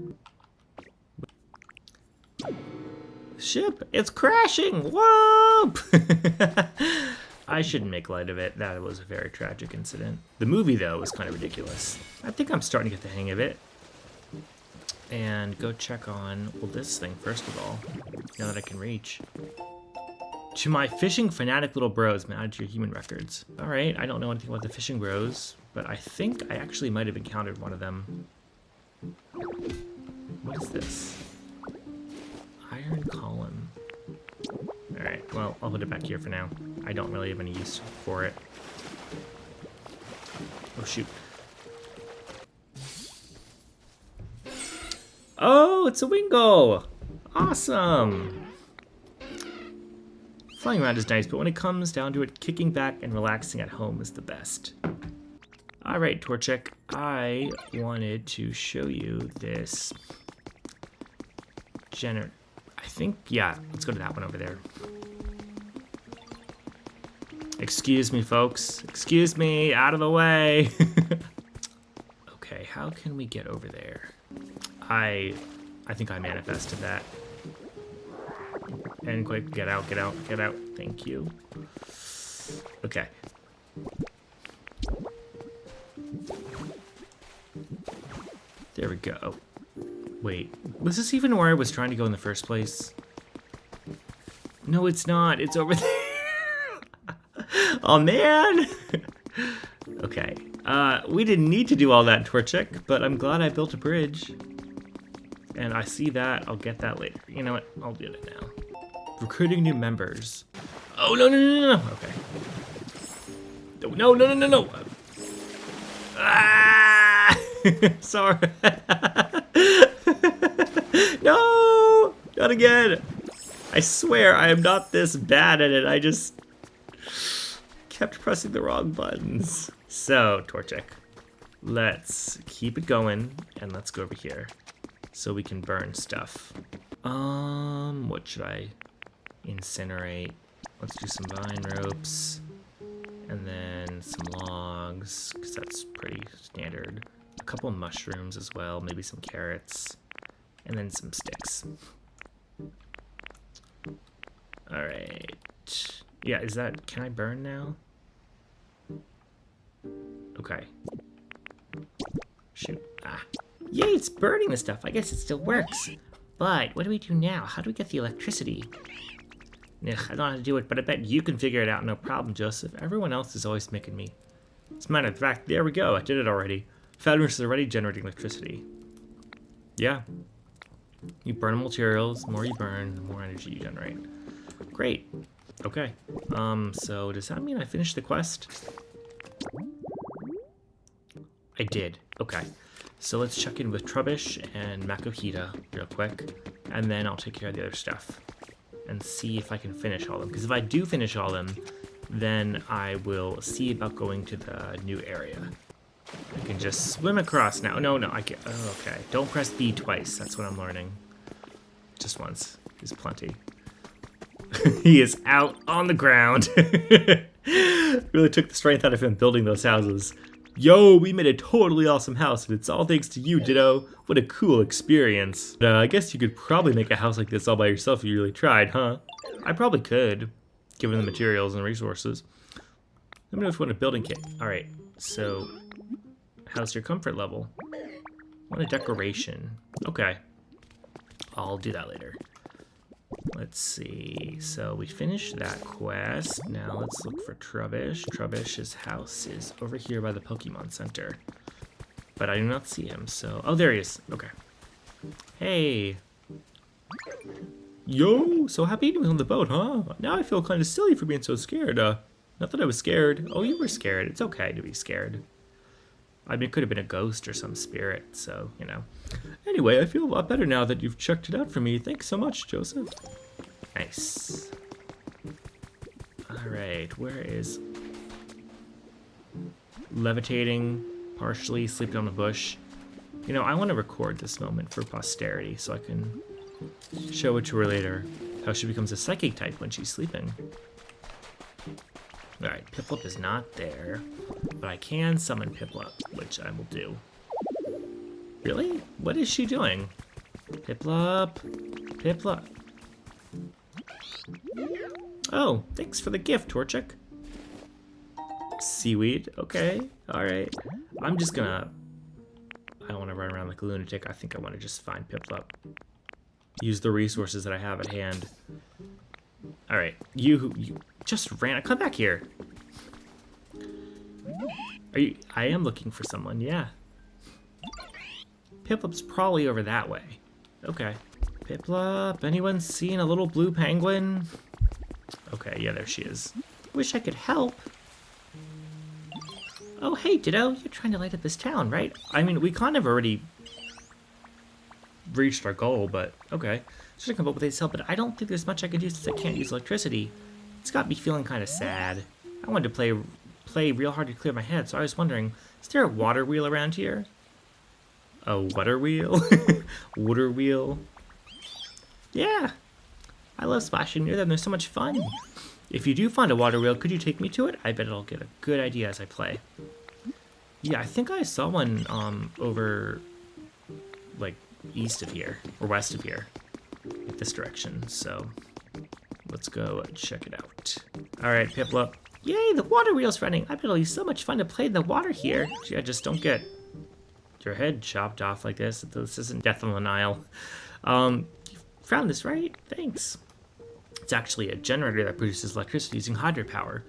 Ship, it's crashing! Whoop! I shouldn't make light of it. That was a very tragic incident. The movie, though, was kind of ridiculous. I think I'm starting to get the hang of it. And go check on, well, this thing, first of all, now that I can reach. To my fishing fanatic little bros, man, add to your human records. All right, I don't know anything about the fishing bros, but I think I actually might have encountered one of them. What is this? Iron column. All right, well, I'll put it back here for now. I don't really have any use for it. Oh, shoot. Oh, it's a Wingull! Awesome! Flying around is nice, but when it comes down to it, kicking back and relaxing at home is the best. Alright, Torchic, I wanted to show you this I think, yeah, let's go to that one over there. Excuse me, folks. Excuse me, out of the way. Okay, how can we get over there? I think I manifested that. And quick, get out, get out, get out. Thank you. Okay. There we go. Wait, was this even where I was trying to go in the first place? No, it's not. It's over there. Oh, man. Okay. We didn't need to do all that, Torchic, but I'm glad I built a bridge. And I see that. I'll get that later. You know what? I'll do it now. Recruiting new members. Oh, no, no, no, no, no. Okay. No, no, no, no, no. Ah! Sorry. No! Not again. I swear I am not this bad at it. I just kept pressing the wrong buttons. So, Torchic, let's keep it going and let's go over here so we can burn stuff. What should I incinerate? Let's do some vine ropes and then some logs, because that's pretty standard. A couple mushrooms as well, maybe some carrots, and then some sticks. All right. Yeah, is that, can I burn now? Okay. Shoot. Ah. Yay, it's burning the stuff. I guess it still works. But what do we do now? How do we get the electricity? Ugh, I don't know how to do it, but I bet you can figure it out. No problem, Joseph. Everyone else is always making me. As a matter of fact, there we go. I did it already. Founders is already generating electricity. Yeah. You burn materials. The more you burn, the more energy you generate. Great. Okay. So does that mean I finished the quest? I did. Okay. So let's check in with Trubbish and Makohita real quick, and then I'll take care of the other stuff and see if I can finish all of them. Because if I do finish all of them, then I will see about going to the new area. I can just swim across now. No, I can't. Oh, okay. Don't press B twice. That's what I'm learning. Just once is plenty. He is out on the ground. Really took the strength out of him building those houses. Yo, we made a totally awesome house, and it's all thanks to you, Ditto. What a cool experience. I guess you could probably make a house like this all by yourself if you really tried, huh? I probably could, given the materials and resources. Let me know if you want a building kit. Alright, so how's your comfort level? I want a decoration. Okay. I'll do that later. Let's see. So we finished that quest. Now let's look for Trubbish. Trubbish's house is over here by the Pokemon Center. But I do not see him, so... Oh, there he is. Okay. Hey. Yo, so happy to be on the boat, huh? Now I feel kind of silly for being so scared. Not that I was scared. Oh, you were scared. It's okay to be scared. I mean, it could have been a ghost or some spirit, so, you know. Anyway, I feel a lot better now that you've checked it out for me. Thanks so much, Joseph. Nice. Alright, where is... Levitating, partially, sleeping on a bush. You know, I want to record this moment for posterity so I can show it to her later. How she becomes a psychic type when she's sleeping. Alright, Piplup is not there, but I can summon Piplup, which I will do. Really? What is she doing? Piplup. Piplup. Oh, thanks for the gift, Torchic. Seaweed. Okay. Alright. I'm just gonna... I don't want to run around like a lunatic. I think I want to just find Piplup. Use the resources that I have at hand. Alright. You just ran... Come back here. Are you... I am looking for someone, yeah. Piplup's probably over that way. Okay. Piplup, anyone seen a little blue penguin? Okay, yeah, there she is. Wish I could help. Oh, hey, Ditto, you're trying to light up this town, right? I mean, we kind of already reached our goal, but okay. Should I come up with this help, but I don't think there's much I can do since I can't use electricity. It's got me feeling kind of sad. I wanted to play real hard to clear my head, so I was wondering, is there a water wheel around here? A water wheel? Water wheel? Yeah. I love splashing near them. They're so much fun. If you do find a water wheel, could you take me to it? I bet it'll get a good idea as I play. Yeah, I think I saw one over, like, east of here, or west of here, like this direction, so let's go check it out. Alright, Piplup. Yay, the water wheel's running. I bet it'll be so much fun to play in the water here. Yeah, just don't get your head chopped off like this. This isn't Death on the Nile. You found this, right? Thanks. It's actually a generator that produces electricity using hydropower.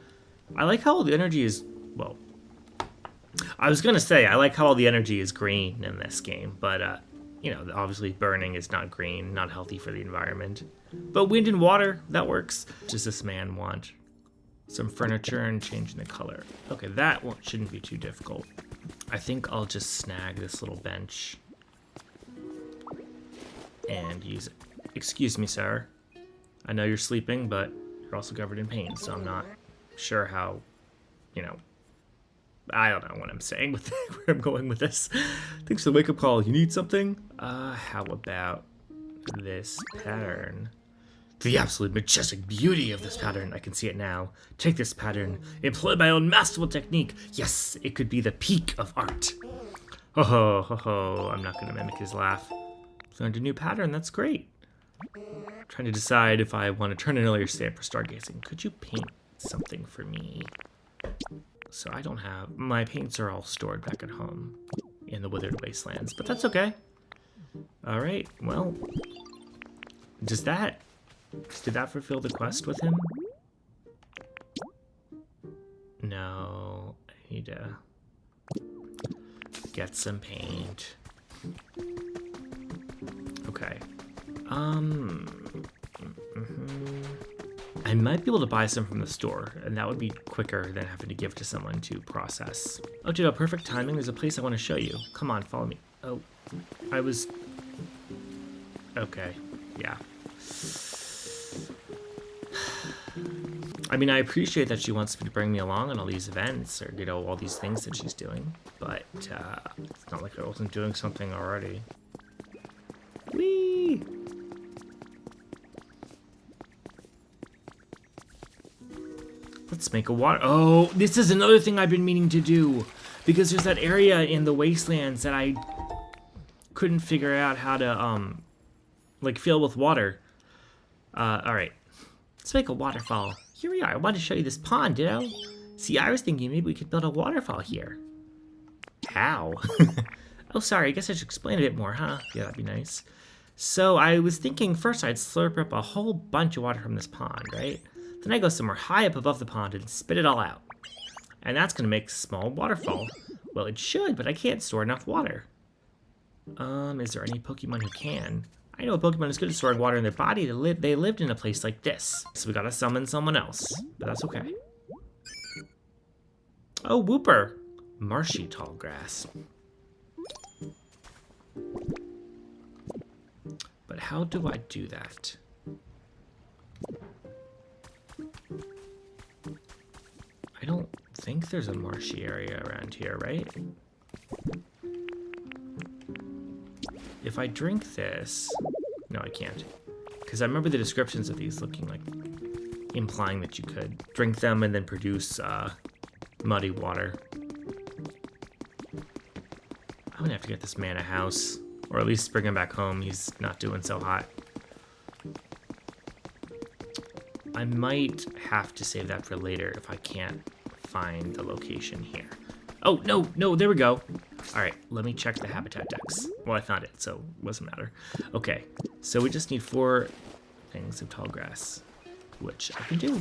I like how all the energy is, well, I was gonna say, I like how all the energy is green in this game, but, you know, obviously burning is not green, not healthy for the environment. But wind and water, that works. Does this man want some furniture and changing the color? Okay, that shouldn't be too difficult. I think I'll just snag this little bench and use it. Excuse me, sir. I know you're sleeping, but you're also covered in pain, so I'm not sure how, you know, I don't know what I'm saying with where I'm going with this. Thanks for the wake-up call. You need something? How about this pattern? The absolute majestic beauty of this pattern. I can see it now. Take this pattern. Employ my own masterful technique. Yes, it could be the peak of art. Ho ho ho ho. I'm not going to mimic his laugh. Learned a new pattern. That's great. Trying to decide if I want to turn an earlier stamp for stargazing. Could you paint something for me? So I don't have... My paints are all stored back at home in the Withered Wastelands, but that's okay. Alright, well... Did that fulfill the quest with him? No, I need to get some paint. Okay. And I might be able to buy some from the store, and that would be quicker than having to give to someone to process. Oh, Ditto, perfect timing. There's a place I want to show you. Come on, follow me. Oh, I was... Okay, yeah. I mean, I appreciate that she wants me to bring me along on all these events, or, you know, all these things that she's doing, but it's not like I wasn't doing something already. Whee! Let's make a water... Oh, this is another thing I've been meaning to do. Because there's that area in the wastelands that I couldn't figure out how to, like, fill with water. Alright. Let's make a waterfall. Here we are. I wanted to show you this pond, Ditto. See, I was thinking maybe we could build a waterfall here. How? Oh, sorry. I guess I should explain a bit more, huh? Yeah, that'd be nice. So I was thinking first I'd slurp up a whole bunch of water from this pond, right? Then I go somewhere high up above the pond and spit it all out. And that's going to make a small waterfall. Well, it should, but I can't store enough water. Is there any Pokemon who can? I know a Pokemon is good at storing water in their body. They lived in a place like this. So we got to summon someone else. But that's okay. Oh, Whooper. Marshy tall grass. But how do I do that? I don't think there's a marshy area around here, right? If I drink this... No, I can't. Because I remember the descriptions of these looking like... implying that you could drink them and then produce muddy water. I'm gonna have to get this man a house. Or at least bring him back home. He's not doing so hot. I might have to save that for later if I can't find the location here. Oh, no, there we go. All right, let me check the habitat dex. Well, I found it, so it doesn't matter. Okay, so we just need 4 things of tall grass, which I can do.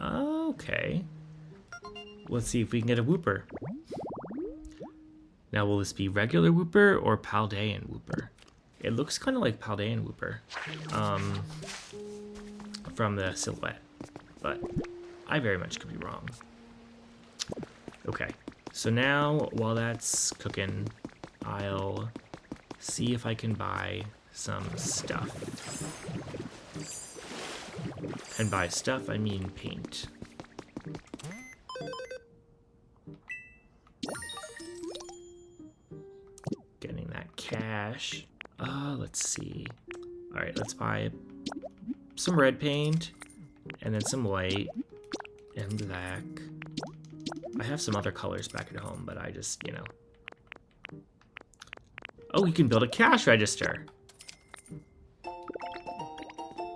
Okay. Let's see if we can get a Whooper. Now, will this be regular Whooper or Paldean Whooper? It looks kind of like Paldean Whooper. From the silhouette, but I very much could be wrong. Okay, so now while that's cooking, I'll see if I can buy some stuff. And by stuff, I mean paint. Getting that cash. Let's see. All right, let's buy some red paint, and then some white, and black. I have some other colors back at home, but I just, you know. Oh, you can build a cash register.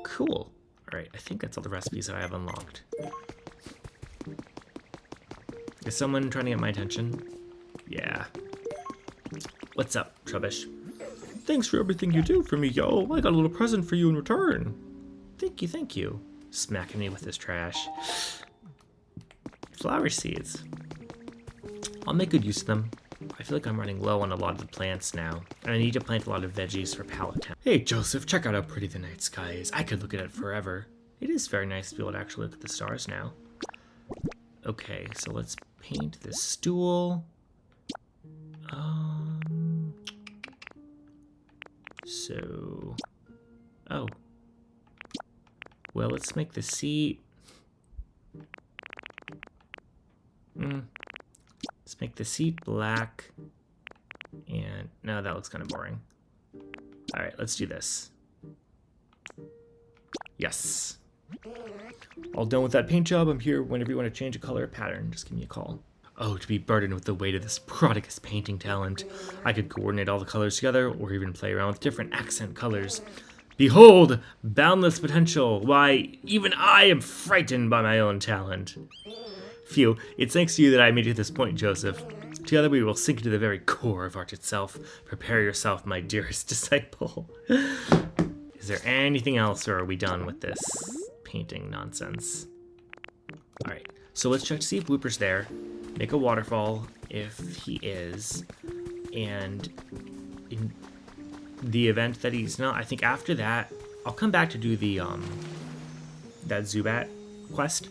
Cool. Alright, I think that's all the recipes that I have unlocked. Is someone trying to get my attention? Yeah. What's up, Trubbish? Thanks for everything you do for me, yo. I got a little present for you in return. Thank you. Smacking me with this trash. Flower seeds. I'll make good use of them. I feel like I'm running low on a lot of the plants now, and I need to plant a lot of veggies for Pallet Town. Hey, Joseph, check out how pretty the night sky is. I could look at it forever. It is very nice to be able to actually look at the stars now. Okay, so let's paint this stool. Oh. Well, let's make the seat. Let's make the seat black. And no, that looks kind of boring. All right, let's do this. Yes. All done with that paint job. I'm here whenever you want to change a color or pattern. Just give me a call. Oh, to be burdened with the weight of this prodigious painting talent. I could coordinate all the colors together or even play around with different accent colors. Behold, boundless potential. Why, even I am frightened by my own talent. Phew, it's thanks to you that I made it to this point, Joseph. Together we will sink into the very core of art itself. Prepare yourself, my dearest disciple. Is there anything else, or are we done with this painting nonsense? All right, so let's check to see if Whooper's there. Make a waterfall if he is. And in the event that he's not, I think after that, I'll come back to do the that Zubat quest.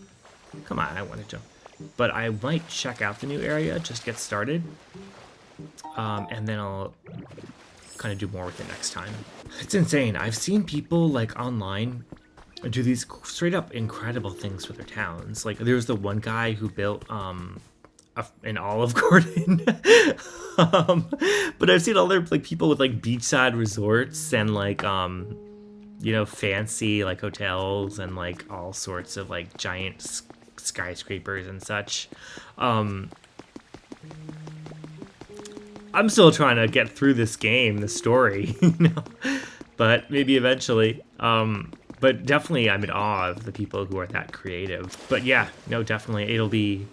Come on, I wanted to. But I might check out the new area, just get started. And then I'll kind of do more with it next time. It's insane. I've seen people like online do these straight up incredible things with their towns. Like there was the one guy who built an Olive Garden. But I've seen other like people with like beachside resorts and like you know, fancy like hotels and like all sorts of like giant skyscrapers and such. I'm still trying to get through this game, the story, you know, but maybe eventually. But definitely I'm in awe of the people who are that creative. But yeah, no, definitely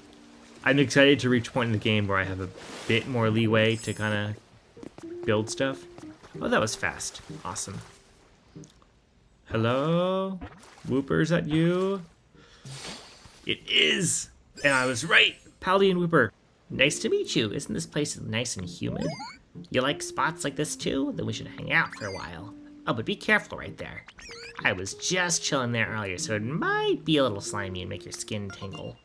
I'm excited to reach a point in the game where I have a bit more leeway to kind of build stuff. Oh, that was fast. Awesome. Hello? Wooper, is that you? It is! And I was right! Pally and Wooper. Nice to meet you. Isn't this place nice and humid? You like spots like this too? Then we should hang out for a while. Oh, but be careful right there. I was just chilling there earlier, so it might be a little slimy and make your skin tingle.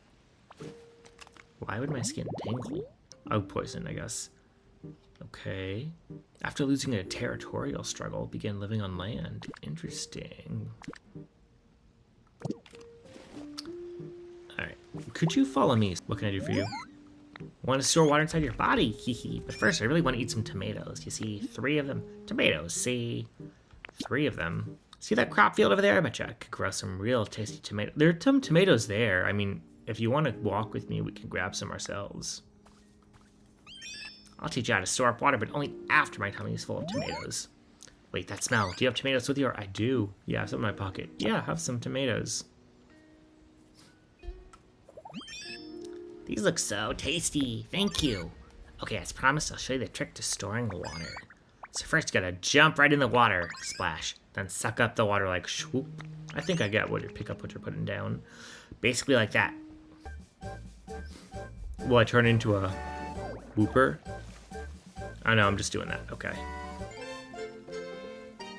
Why would my skin tingle? Oh, poison, I guess. Okay. After losing a territorial struggle, begin living on land. Interesting. Alright. Could you follow me? What can I do for you? Want to store water inside your body? Hehe. But first, I really want to eat some tomatoes. You see, 3 of them. Tomatoes, see? 3 of them. See that crop field over there? I bet you I could grow some real tasty tomatoes. There are some tomatoes there. I mean, if you want to walk with me, we can grab some ourselves. I'll teach you how to store up water, but only after my tummy is full of tomatoes. Wait, that smell. Do you have tomatoes with you? Or I do. Yeah, I have some in my pocket. Yeah, I have some tomatoes. These look so tasty. Thank you. Okay, as promised, I'll show you the trick to storing water. So first, you gotta jump right in the water. Splash. Then suck up the water like swoop. I think I get what you pick up what you're putting down. Basically like that. Will I turn into a Wooper? Oh no, I'm just doing that. Okay.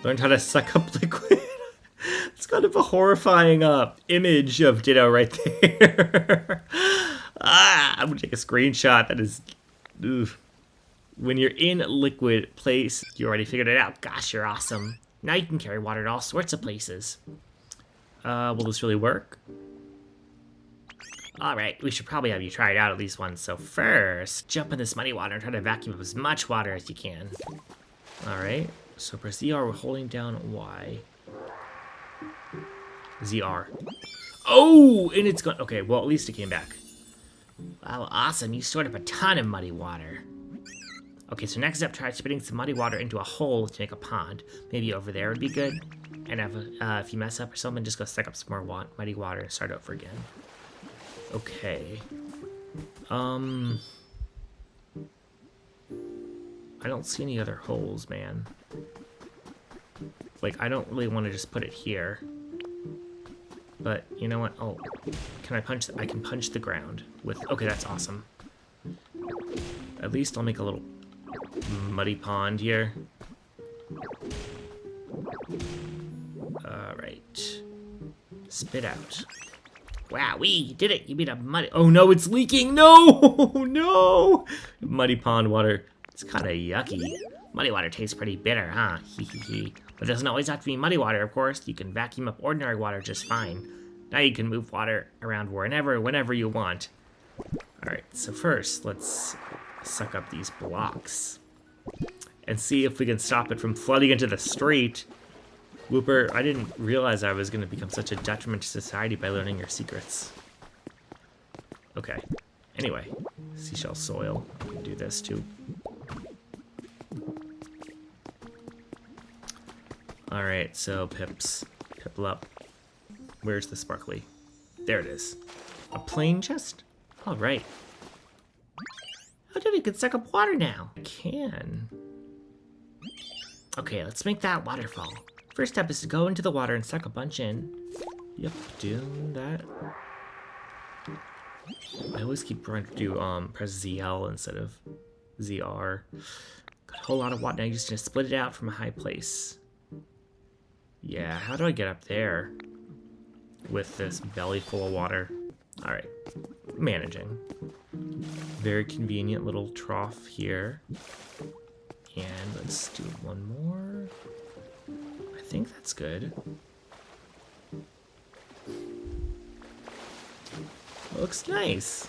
Learned how to suck up liquid. It's kind of a horrifying image of Ditto right there. I'm gonna take a screenshot. That is... Oof. When you're in liquid place, you already figured it out. Gosh, you're awesome. Now you can carry water to all sorts of places. Will this really work? Alright, we should probably have you try it out at least once. So first, jump in this muddy water and try to vacuum up as much water as you can. Alright, so press ZR, we're holding down Y. ZR. Oh, and it's gone. Okay, well, at least it came back. Wow, awesome. You stored up a ton of muddy water. Okay, so next up, try spitting some muddy water into a hole to make a pond. Maybe over there would be good. And if you mess up or something, just go suck up some more muddy water and start over again. Okay. I don't see any other holes, man. Like, I don't really want to just put it here. But, you know what? Oh, can I punch? I can punch the ground with... Okay, that's awesome. At least I'll make a little muddy pond here. Alright. Spit out. Wow, you did it. You made a muddy... Oh, no, it's leaking. No! No! Muddy pond water. It's kind of yucky. Muddy water tastes pretty bitter, huh? Hee. But it doesn't always have to be muddy water, of course. You can vacuum up ordinary water just fine. Now you can move water around whenever you want. Alright, so first, let's suck up these blocks. And see if we can stop it from flooding into the street. Wooper, I didn't realize I was going to become such a detriment to society by learning your secrets. Okay. Anyway, seashell soil. I can do this too. Alright, so Pips. Pipple up. Where's the sparkly? There it is. A plain chest? Alright. Oh, dude, you can suck up water now. I can. Okay, let's make that waterfall. First step is to go into the water and suck a bunch in. Yep, doing that. I always keep trying to do press ZL instead of ZR. Got a whole lot of water. Now you're just gonna split it out from a high place. Yeah, how do I get up there? with this belly full of water. All right, managing. Very convenient little trough here. And let's do one more. I think that's good. Looks nice.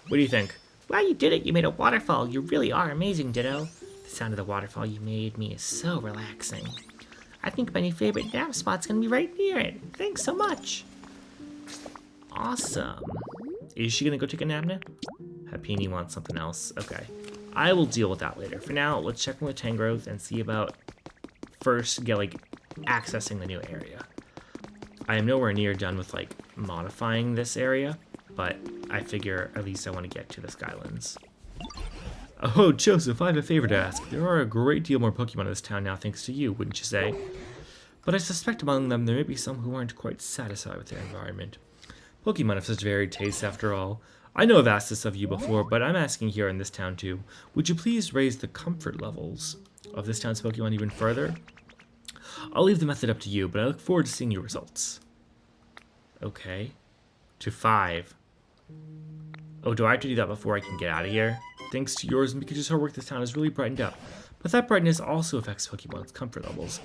What do you think? Wow, you did it. You made a waterfall. You really are amazing, Ditto. The sound of the waterfall you made me is so relaxing. I think my new favorite nap spot's gonna be right near it. Thanks so much. Awesome. Is she gonna go take a nap now? Happini wants something else. Okay. I will deal with that later. For now, let's check in with Tangrowth and see about first accessing the new area. I am nowhere near done with modifying this area, but I figure at least I want to get to the Skylands. Oh, Joseph, I have a favor to ask. There are a great deal more Pokemon in this town now thanks to you, wouldn't you say? But I suspect among them there may be some who aren't quite satisfied with their environment. Pokemon have such varied tastes after all. I know I've asked this of you before, but I'm asking here in this town too. Would you please raise the comfort levels of this town's Pokemon even further? I'll leave the method up to you, but I look forward to seeing your results. Okay. To 5. Oh, do I have to do that before I can get out of here? Thanks to yours and because your hard work, this town has really brightened up. But that brightness also affects Pokemon's comfort levels.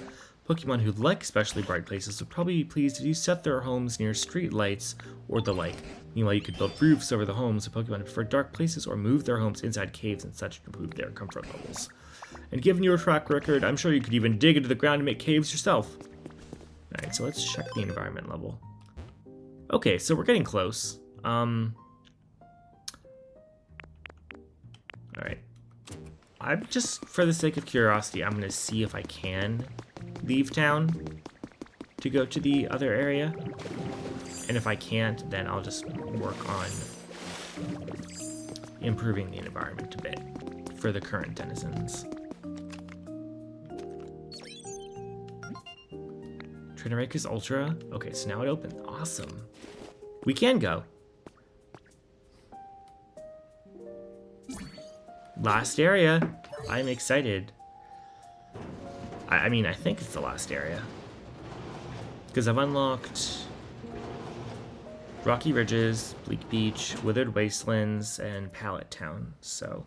Pokemon who like especially bright places would probably be pleased if you set their homes near street lights or the like. Meanwhile, you could build roofs over the homes so Pokemon prefer dark places or move their homes inside caves and such to improve their comfort levels. And given your track record, I'm sure you could even dig into the ground and make caves yourself. Alright, so let's check the environment level. Okay, so we're getting close. Alright. I'm just, for the sake of curiosity, I'm gonna see if I can leave town to go to the other area. And if I can't, then I'll just work on improving the environment a bit for the current denizens. Trinarachus Ultra. Okay, so now it opens. Awesome. We can go. Last area. I'm excited. I mean, I think it's the last area. Because I've unlocked Rocky Ridges, Bleak Beach, Withered Wastelands, and Pallet Town, so.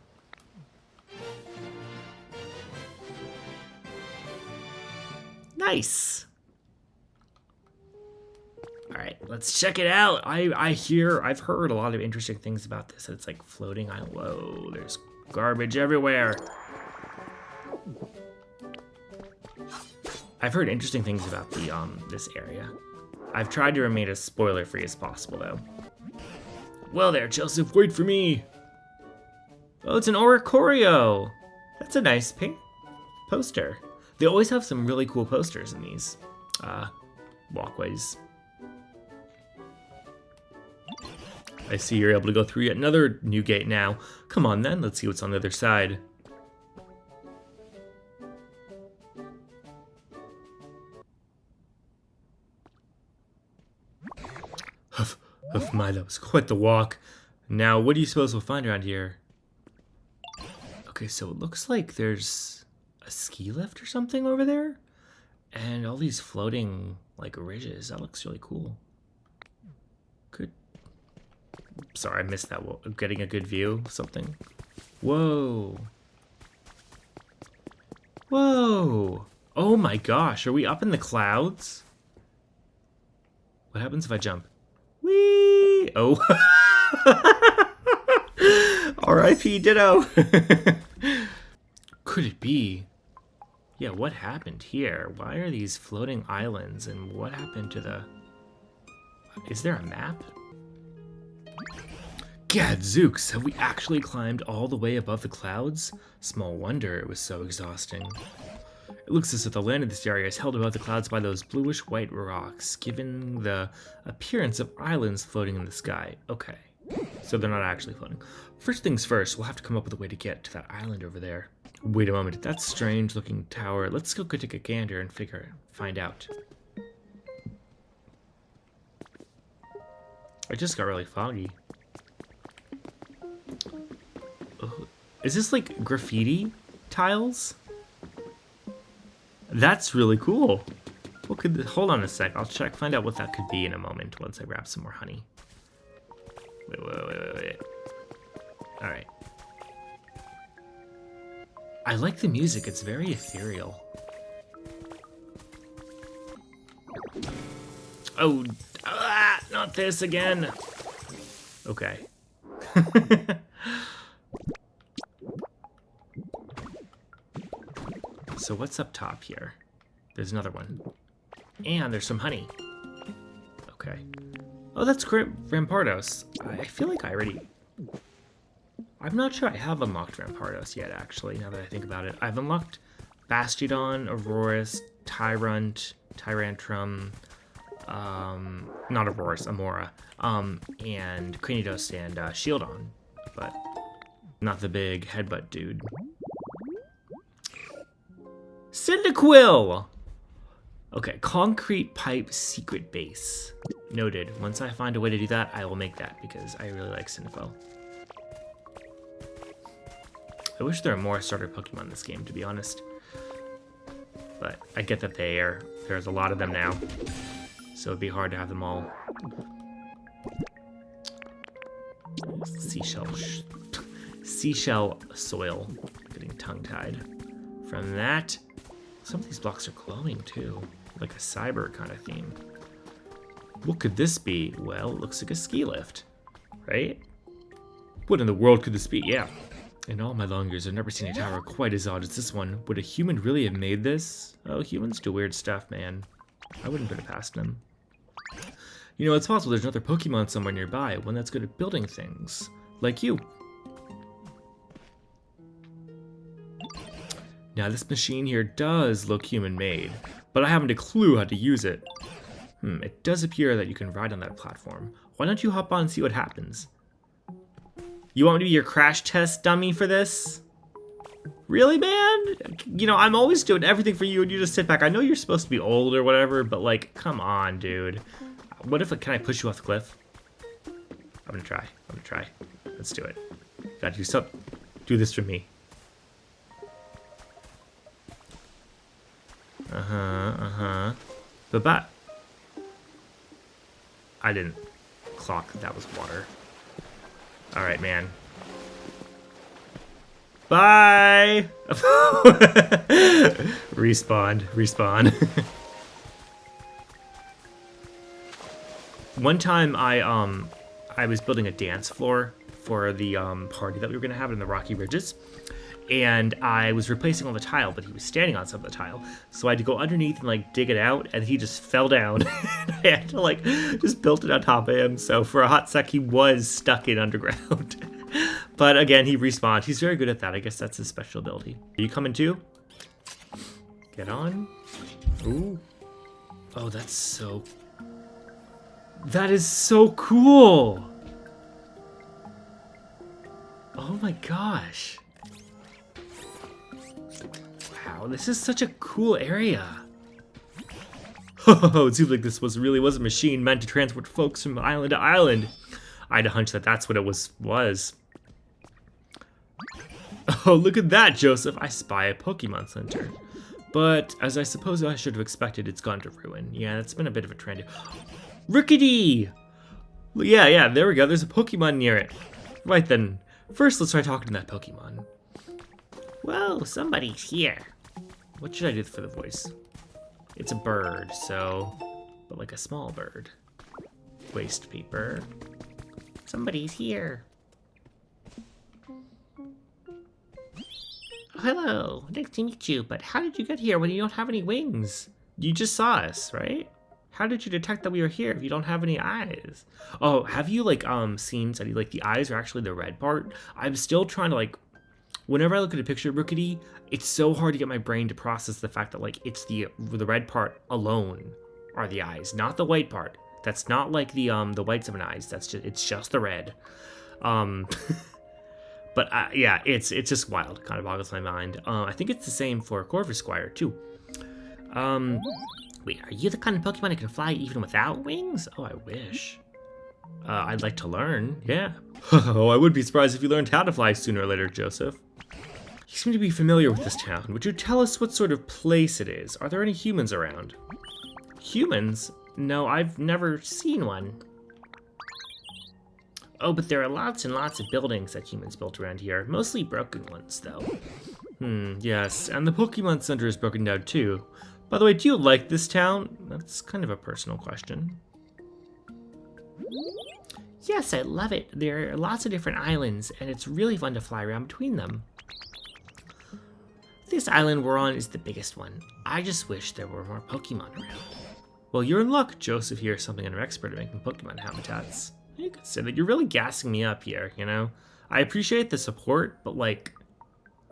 Nice! Alright, let's check it out. I've heard a lot of interesting things about this. It's like floating island. Whoa, there's garbage everywhere. I've heard interesting things about the this area. I've tried to remain as spoiler-free as possible, though. Well there, Joseph, wait for me! Oh, it's an Oricorio! That's a nice pink poster. They always have some really cool posters in these walkways. I see you're able to go through yet another new gate now. Come on then, let's see what's on the other side. Huff, my, that was quite the walk. Now, what do you suppose we'll find around here? Okay, so it looks like there's a ski lift or something over there. And all these floating, ridges. That looks really cool. Good. Sorry, I missed that. Getting a good view of something. Whoa. Whoa. Oh my gosh, are we up in the clouds? What happens if I jump? Whee! Oh. R.I.P. Ditto. Could it be? Yeah, what happened here? Why are these floating islands? And what happened to the... Is there a map? Gadzooks, have we actually climbed all the way above the clouds? Small wonder it was so exhausting. It looks as if the land of this area is held above the clouds by those bluish-white rocks, giving the appearance of islands floating in the sky. Okay, so they're not actually floating. First things first, we'll have to come up with a way to get to that island over there. Wait a moment, that strange-looking tower. Let's go take a gander and find out. It just got really foggy. Oh, is this like graffiti tiles? That's really cool. What could hold on a sec. I'll find out what that could be in a moment once I grab some more honey. Wait. All right. I like the music. It's very ethereal. Oh, not this again. Okay. So what's up top here? There's another one. And there's some honey. Okay. Oh, that's Rampardos. I feel like I already... I'm not sure I have unlocked Rampardos yet, actually, now that I think about it. I've unlocked Bastiodon, Aurorus, Tyrantrum, not Aurorus, Amora, and Cranidos and Shieldon, but not the big headbutt dude. Cyndaquil! Okay, concrete pipe secret base. Noted. Once I find a way to do that, I will make that because I really like Cyndaquil. I wish there were more starter Pokemon in this game, to be honest. But I get that there's a lot of them now, so it'd be hard to have them all. Seashell soil. Getting tongue-tied. From that, some of these blocks are glowing too, like a cyber kind of theme. What could this be? Well, it looks like a ski lift, right? What in the world could this be? Yeah. In all my long years, I've never seen a tower quite as odd as this one. Would a human really have made this? Oh, humans do weird stuff, man. I wouldn't put it past them. You know, it's possible there's another Pokemon somewhere nearby, one that's good at building things. Like you. Now, this machine here does look human-made, but I haven't a clue how to use it. It does appear that you can ride on that platform. Why don't you hop on and see what happens? You want me to be your crash test dummy for this? Really, man? You know, I'm always doing everything for you and you just sit back. I know you're supposed to be old or whatever, but like, come on, dude. What if, can I push you off the cliff? I'm gonna try. Let's do it. Gotta do something. Do this for me. But I didn't clock that was water. Alright, man. Bye! Respawn. One time I was building a dance floor for the party that we were gonna have in the Rocky Ridges. And I was replacing all the tile, but he was standing on some of the tile. So I had to go underneath and like dig it out, and he just fell down. I had to like just build it on top of him. So for a hot sec, he was stuck in underground. But again, he respawned. He's very good at that. I guess that's his special ability. Are you coming too? Get on. Ooh. Oh, that is so cool. Oh my gosh. Wow, this is such a cool area. Oh, it seems like this really was a machine meant to transport folks from island to island. I had a hunch that that's what it was. Oh, look at that, Joseph. I spy a Pokemon Center. But, as I suppose I should have expected, it's gone to ruin. Yeah, it's been a bit of a trend. Rickety! Yeah, there we go. There's a Pokemon near it. Right then. First, let's try talking to that Pokemon. Well, somebody's here. What should I do for the voice? It's a bird, but like a small bird. Waste paper. Somebody's here. Hello, nice to meet you, but how did you get here when you don't have any wings? You just saw us, right? How did you detect that we were here if you don't have any eyes? Oh, have you seen study the eyes are actually the red part? I'm still trying to whenever I look at a picture of Rookity, it's so hard to get my brain to process the fact that it's the red part alone are the eyes, not the white part. That's not like the whites of an eyes. It's just the red. But yeah, it's just wild. It kind of boggles my mind. I think it's the same for Corvisquire too. Wait, are you the kind of Pokemon that can fly even without wings? Oh, I wish. I'd like to learn. Yeah. Oh, I would be surprised if you learned how to fly sooner or later, Joseph. You seem to be familiar with this town. Would you tell us what sort of place it is? Are there any humans around? Humans? No, I've never seen one. Oh, but there are lots and lots of buildings that humans built around here. Mostly broken ones, though. Yes, and the Pokemon Center is broken down too. By the way, do you like this town? That's kind of a personal question. Yes, I love it. There are lots of different islands, and it's really fun to fly around between them. This island we're on is the biggest one. I just wish there were more Pokemon around. Well, you're in luck. Joseph here is something of an expert at making Pokemon habitats. You could say that you're really gassing me up here, you know? I appreciate the support, but like,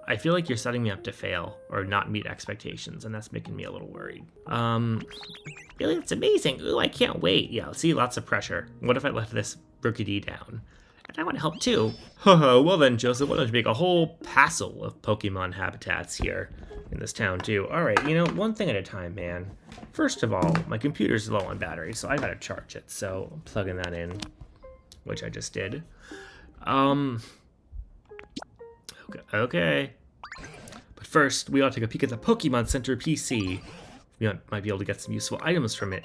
I feel like you're setting me up to fail or not meet expectations, and that's making me a little worried. Really, that's amazing. Ooh, I can't wait. Yeah, see, lots of pressure. What if I left this Rookidee down? And I want to help too. Well then, Joseph, why don't you make a whole passel of Pokemon habitats here in this town too? All right, you know, one thing at a time, man. First of all, my computer's low on battery, so I gotta charge it. So I'm plugging that in, which I just did. Okay. But first, we ought to take a peek at the Pokemon Center PC. We might be able to get some useful items from it.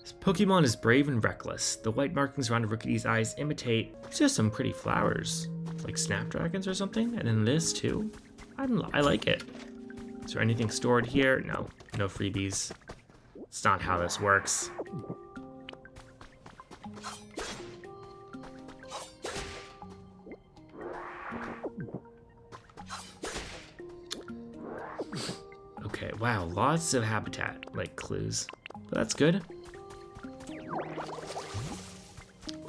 This Pokemon is brave and reckless. The white markings around Rookidee's eyes imitate... These are some pretty flowers. Like snapdragons or something. And then this, too. I like it. Is there anything stored here? No. No freebies. It's not how this works. Okay, wow, lots of habitat, like clues. But that's good.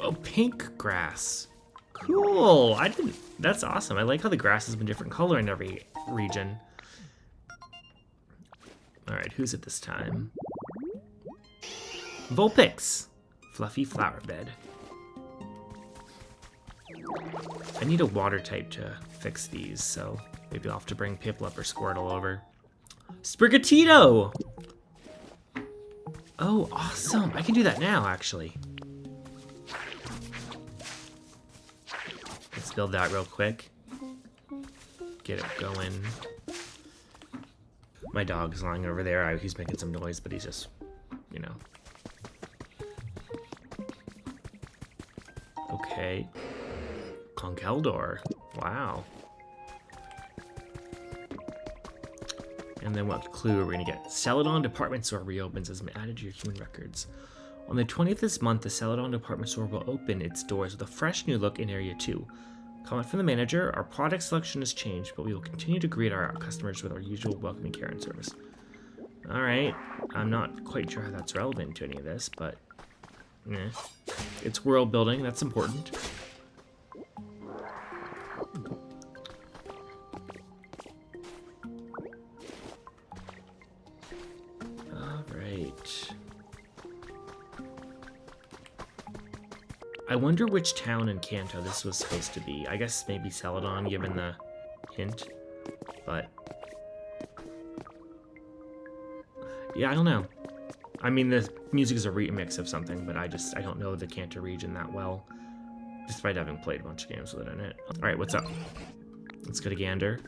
Oh, pink grass. Cool, that's awesome. I like how the grass has been different color in every region. All right, who's it this time? Vulpix, fluffy flower bed. I need a water type to fix these, so maybe I'll have to bring Piplup or Squirtle over. Sprigatito! Oh, awesome. I can do that now, actually. Let's build that real quick. Get it going. My dog's lying over there. He's making some noise, but he's just, you know. Okay. Conkeldurr. Wow. And then what clue are we gonna get? Celadon Department Store reopens as added to your human records. On the 20th this month, the Celadon Department Store will open its doors with a fresh new look in Area 2. Comment from the manager, our product selection has changed, but we will continue to greet our customers with our usual welcoming care and service. Alright, I'm not quite sure how that's relevant to any of this, but it's world building, that's important. I wonder which town in Kanto this was supposed to be. I guess maybe Celadon, given the hint. But yeah, I don't know. I mean, the music is a remix of something, but I don't know the Kanto region that well, despite having played a bunch of games with it in it. All right, what's up? Let's go to gander.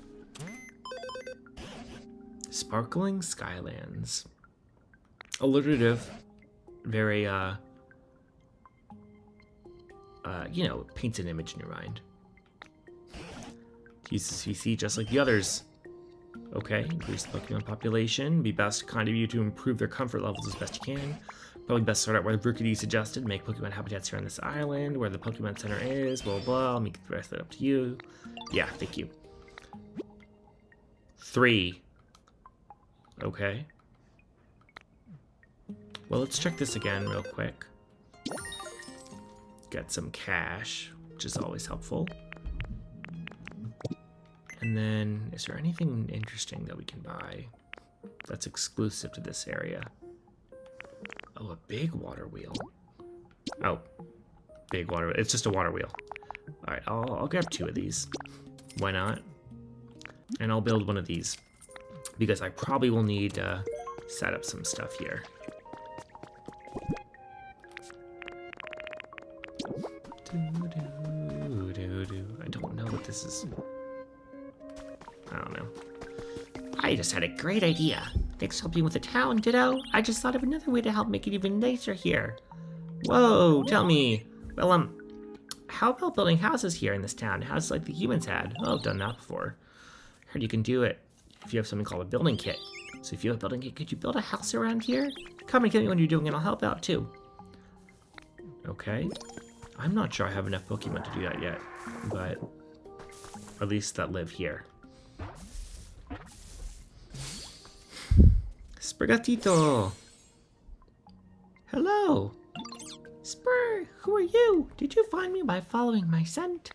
Sparkling Skylands. Alliterative. Very, you know, paints an image in your mind. Use this VC just like the others. Okay, increase the Pokemon population. Be best kind of you to improve their comfort levels as best you can. Probably best start out where the Rookidee suggested. Make Pokemon habitats here on this island, where the Pokemon Center is, blah, blah, blah. I'll make the rest of that up to you. Yeah, thank you. 3. Okay. Well, let's check this again real quick. Get some cash, which is always helpful. And then, is there anything interesting that we can buy that's exclusive to this area? Oh, a big water wheel. Oh, big water wheel. It's just a water wheel. All right, I'll grab 2 of these. Why not? And I'll build one of these because I probably will need to set up some stuff here. I don't know what this is. I don't know. I just had a great idea. Thanks for helping with the town, Ditto. I just thought of another way to help make it even nicer here. Whoa, tell me. Well, how about building houses here in this town? Houses like the humans had. Oh, I've done that before. Heard you can do it if you have something called a building kit. So if you have a building kit, could you build a house around here? Come and get me when you're doing it, I'll help out too. Okay. I'm not sure I have enough Pokemon to do that yet, but at least that live here. Sprigatito! Hello! Spur, who are you? Did you find me by following my scent?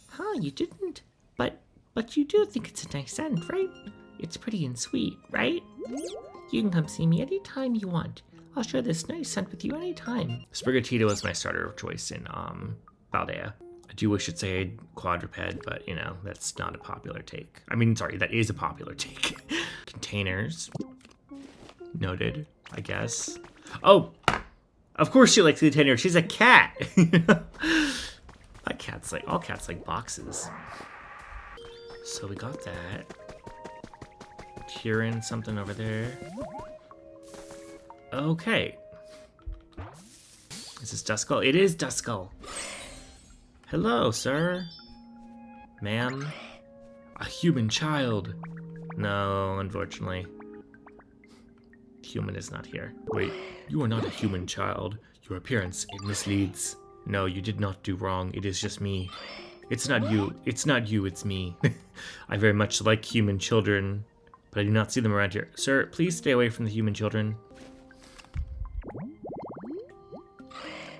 Huh, you didn't? But you do think it's a nice scent, right? It's pretty and sweet, right? You can come see me anytime you want. I'll share this nice scent with you anytime. Sprigatito is my starter of choice in Paldea. I do wish it said quadruped, but you know, that's not a popular take. I mean, sorry, that is a popular take. Containers. Noted, I guess. Oh! Of course she likes containers. She's a cat! My cat's like, all cats like boxes. So we got that. Curing something over there. Okay. Is this Duskull? It is Duskull. Hello, sir. Ma'am. A human child. No, unfortunately. Human is not here. Wait, you are not a human child. Your appearance, it misleads. No, you did not do wrong. It is just me. It's not you. It's not you, it's me. I very much like human children, but I do not see them around here. Sir, please stay away from the human children.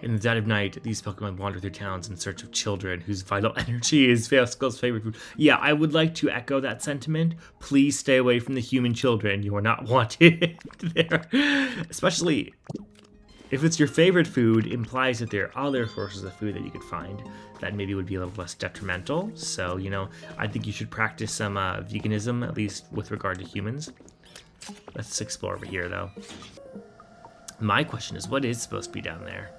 In the dead of night, these Pokemon wander through towns in search of children whose vital energy is Duskull's favorite food. Yeah, I would like to echo that sentiment. Please stay away from the human children. You are not wanted there. Especially if it's your favorite food, implies that there are other sources of food that you could find that maybe would be a little less detrimental. So, you know, I think you should practice some veganism, at least with regard to humans. Let's explore over here, though. My question is, what is supposed to be down there?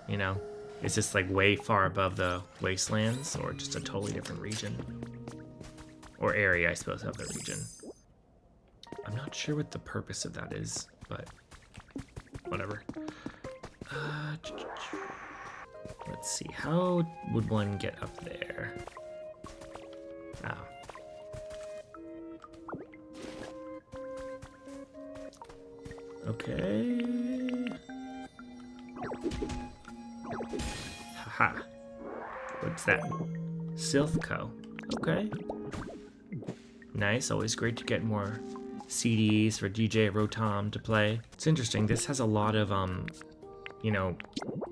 You know, is this like way far above the wastelands, or just a totally different region? Or area, I suppose, of the region. I'm not sure what the purpose of that is, but whatever. Let's see, how would one get up there? Oh. Okay. Haha. What's that? Silphco. Okay. Nice, always great to get more CDs for DJ Rotom to play. It's interesting, this has a lot of, you know,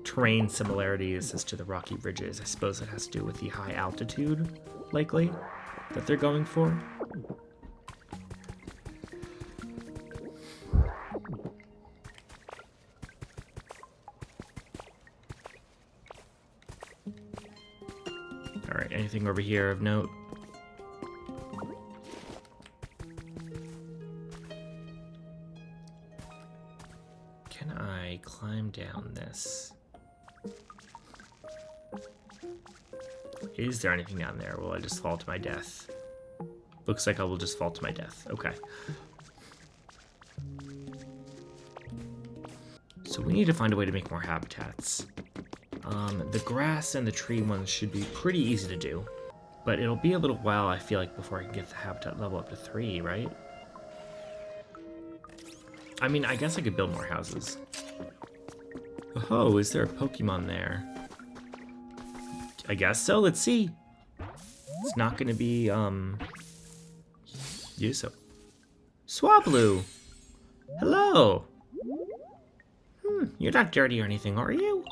terrain similarities as to the rocky ridges. I suppose it has to do with the high altitude, likely, that they're going for. Alright, anything over here of note? Can I climb down this? Is there anything down there? Will I just fall to my death? Looks like I will just fall to my death. Okay. So we need to find a way to make more habitats. The grass and the tree ones should be pretty easy to do. But it'll be a little while, I feel like, before I can get the habitat level up to 3, right? I mean, I guess I could build more houses. Oh, is there a Pokemon there? I guess so, let's see. It's not gonna be, Yuso. Swablu! Hello! You're not dirty or anything, are you?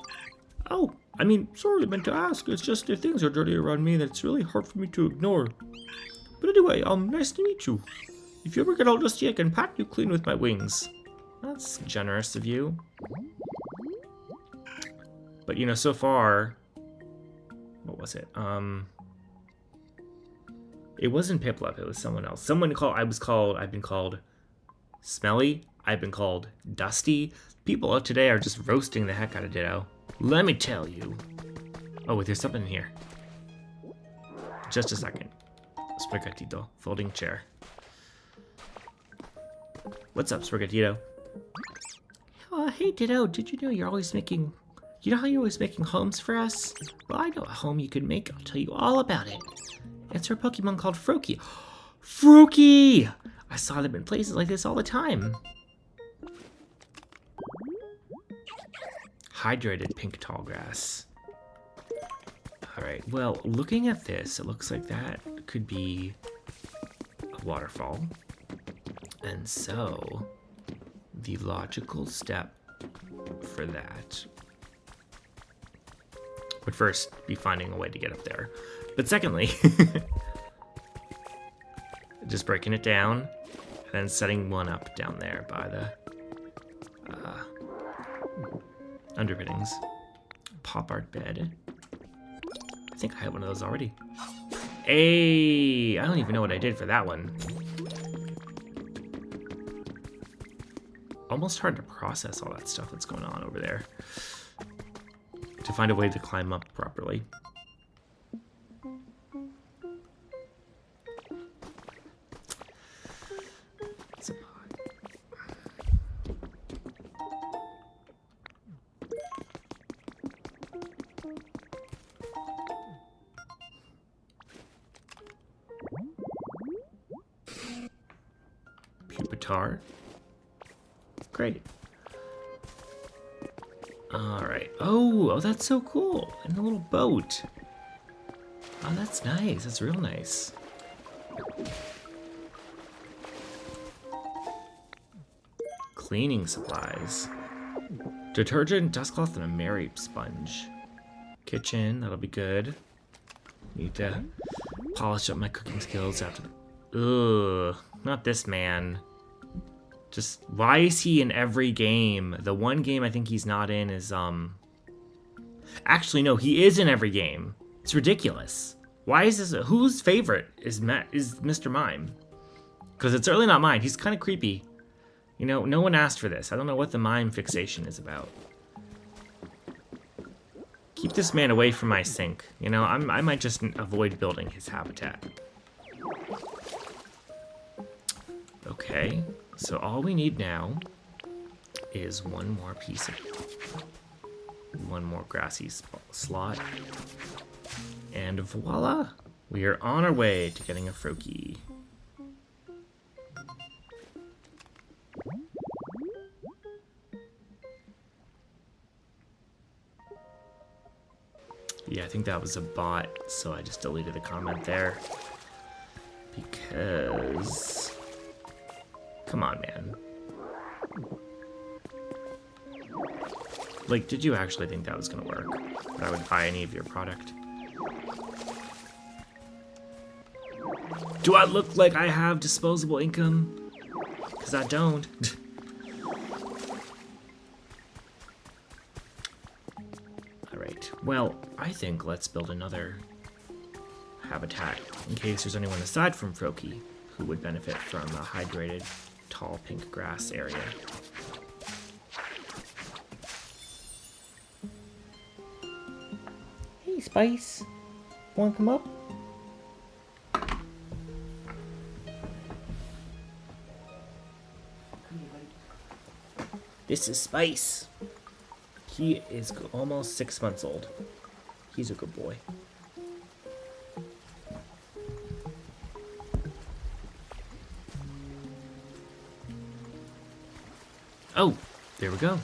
Oh, I mean, sorry, I meant to ask. It's just if things are dirty around me, that's really hard for me to ignore. But anyway, nice to meet you. If you ever get all dusty, I can pat you clean with my wings. That's generous of you. But, you know, so far... What was it? It wasn't Piplup, it was someone else. I've been called Smelly. I've been called Dusty. People out today are just roasting the heck out of Ditto. Let me tell you. Oh, wait, there's something in here. Just a second. Sprigatito, folding chair. What's up, Sprigatito? Hey, Ditto, did you know you're always making... You know how you're always making homes for us? Well, I know a home you could make. I'll tell you all about it. It's for a Pokemon called Froakie. Froakie! I saw them in places like this all the time. Hydrated pink tall grass. Alright, well, looking at this, it looks like that could be a waterfall. And so, the logical step for that would first be finding a way to get up there. But secondly, just breaking it down and then setting one up down there by the underpinnings. Pop art bed. I think I have one of those already. Hey, I don't even know what I did for that one. Almost hard to process all that stuff that's going on over there. To find a way to climb up properly. It's a Pupitar. Great. Alright. Oh, that's so cool. And a little boat. Oh, that's nice. That's real nice. Cleaning supplies. Detergent, dust cloth, and a Mary sponge. Kitchen, that'll be good. Need to polish up my cooking skills after the... Ugh, not this man. Just, why is he in every game? The one game I think he's not in is, Actually, no, he is in every game. It's ridiculous. Why is this... Whose favorite is Mr. Mime? Because it's certainly not mine. He's kind of creepy. You know, no one asked for this. I don't know what the mime fixation is about. Keep this man away from my sink. You know, I might just avoid building his habitat. Okay, so all we need now is one more piece of... One more grassy slot. And voila! We are on our way to getting a Froakie. Yeah, I think that was a bot, so I just deleted the comment there. Because... Come on, man. Like, did you actually think that was gonna work? That I would buy any of your product? Do I look like I have disposable income? Because I don't. Alright, well, I think let's build another habitat in case there's anyone aside from Froakie who would benefit from a hydrated, tall pink grass area. Hey, Spice. Wanna come up? This is Spice. He is almost 6 months old. He's a good boy. Oh, there we go.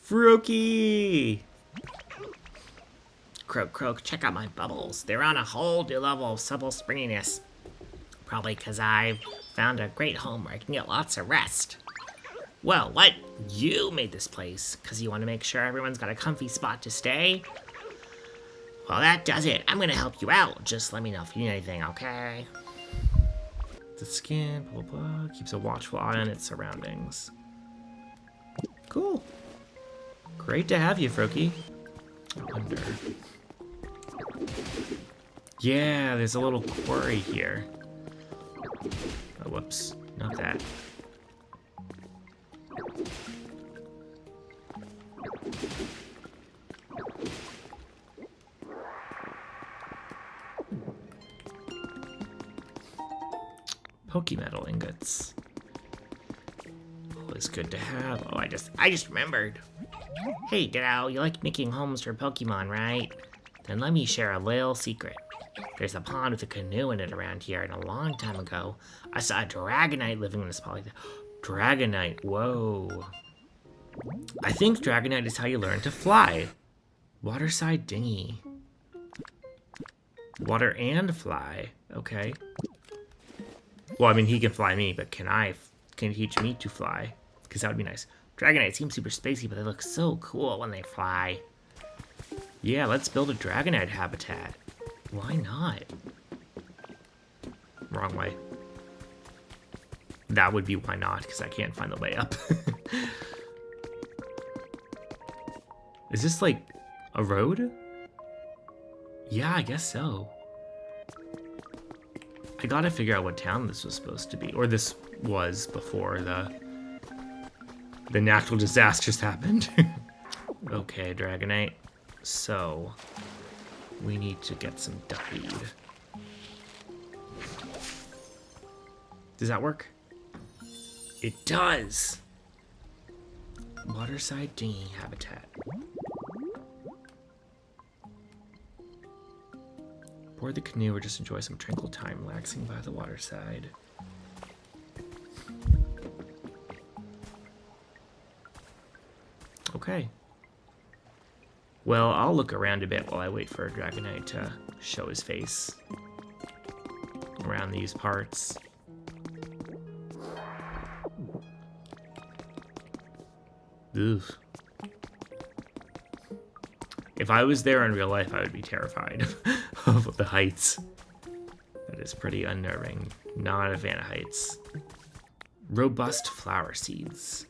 Froakie! Croak, croak, check out my bubbles. They're on a whole new level of supple springiness. Probably because I've found a great home where I can get lots of rest. Well, what? You made this place because you want to make sure everyone's got a comfy spot to stay? Well, that does it. I'm gonna help you out. Just let me know if you need anything, okay? The skin, blah, blah, blah. Keeps a watchful eye on its surroundings. Cool. Great to have you, Froakie. I wonder... Yeah, there's a little quarry here. Oh, whoops. Not that. Pokemetal ingots. Always good to have. Oh, I just remembered. Hey, Ditto, you like making homes for Pokemon, right? Then let me share a little secret. There's a pond with a canoe in it around here, and a long time ago, I saw a Dragonite living in this pond. Dragonite, whoa. I think Dragonite is how you learn to fly. Waterside dinghy. Water and fly. Okay. Well, I mean, he can fly me, but can he teach me to fly? Because that would be nice. Dragonite seems super spacey, but they look so cool when they fly. Yeah, let's build a Dragonite habitat. Why not? Wrong way. That would be why not, because I can't find the way up. Is this like a road? Yeah, I guess so. I gotta figure out what town this was supposed to be, or this was before the natural disasters happened. Okay, Dragonite. So, we need to get some duckweed. Does that work? It does! Waterside dinghy habitat. Board the canoe or just enjoy some tranquil time relaxing by the waterside. Okay. Well, I'll look around a bit while I wait for Dragonite to show his face around these parts. Ugh. If I was there in real life, I would be terrified of the heights. That is pretty unnerving. Not a fan of heights. Robust flower seeds.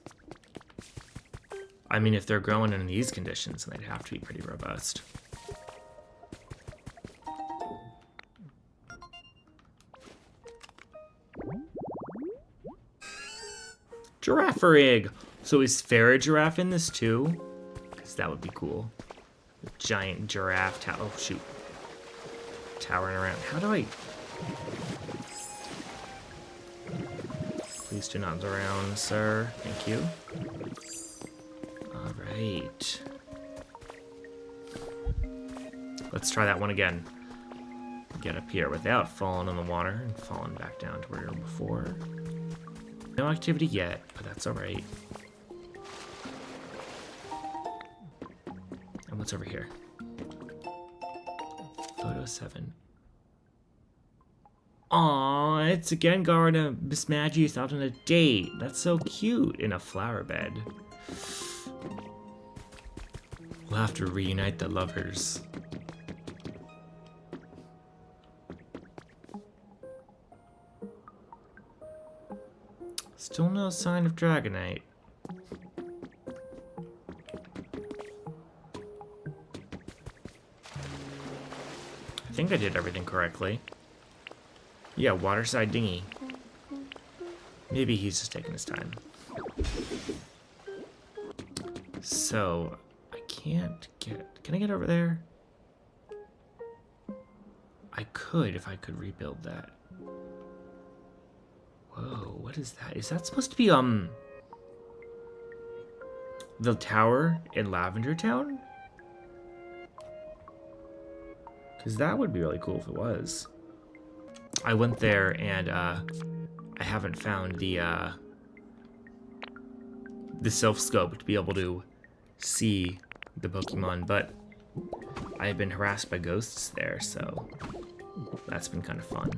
I mean, if they're growing in these conditions, then they'd have to be pretty robust. Giraffe egg. So is Farah Giraffe in this too? Because that would be cool. A giant giraffe tower. Oh, shoot. Towering around. How do I... Please do not drown, sir. Thank you. Alright. Let's try that one again. Get up here without falling in the water and falling back down to where we were before. No activity yet, but that's alright. And what's over here? Photo 7. Aww, it's a Gengar and a Miss Magius out on a date. That's so cute in a flower bed. We'll have to reunite the lovers. Still no sign of Dragonite. I think I did everything correctly. Yeah, waterside dinghy. Maybe he's just taking his time. So, I can't get... Can I get over there? I could if I could rebuild that. Whoa, what is that? Is that supposed to be, the tower in Lavender Town? Because that would be really cool if it was. I went there and, I haven't found the self-scope to be able to see the Pokemon, but I've been harassed by ghosts there, so that's been kind of fun.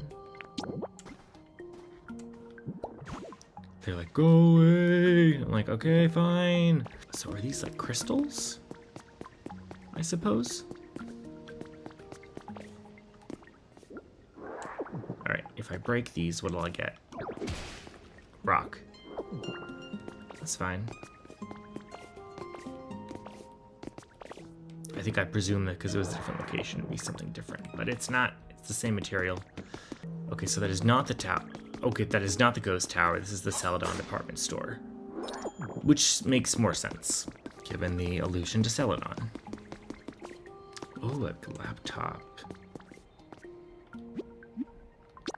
They're like, go away! I'm like, okay, fine. So are these like crystals? I suppose? Alright, if I break these, what'll I get? Rock. That's fine. I think I presume that because it was a different location, it'd be something different. But it's not. It's the same material. Okay, so that is not the tower. Okay, that is not the ghost tower. This is the Celadon department store. Which makes more sense, given the allusion to Celadon. Oh, a laptop.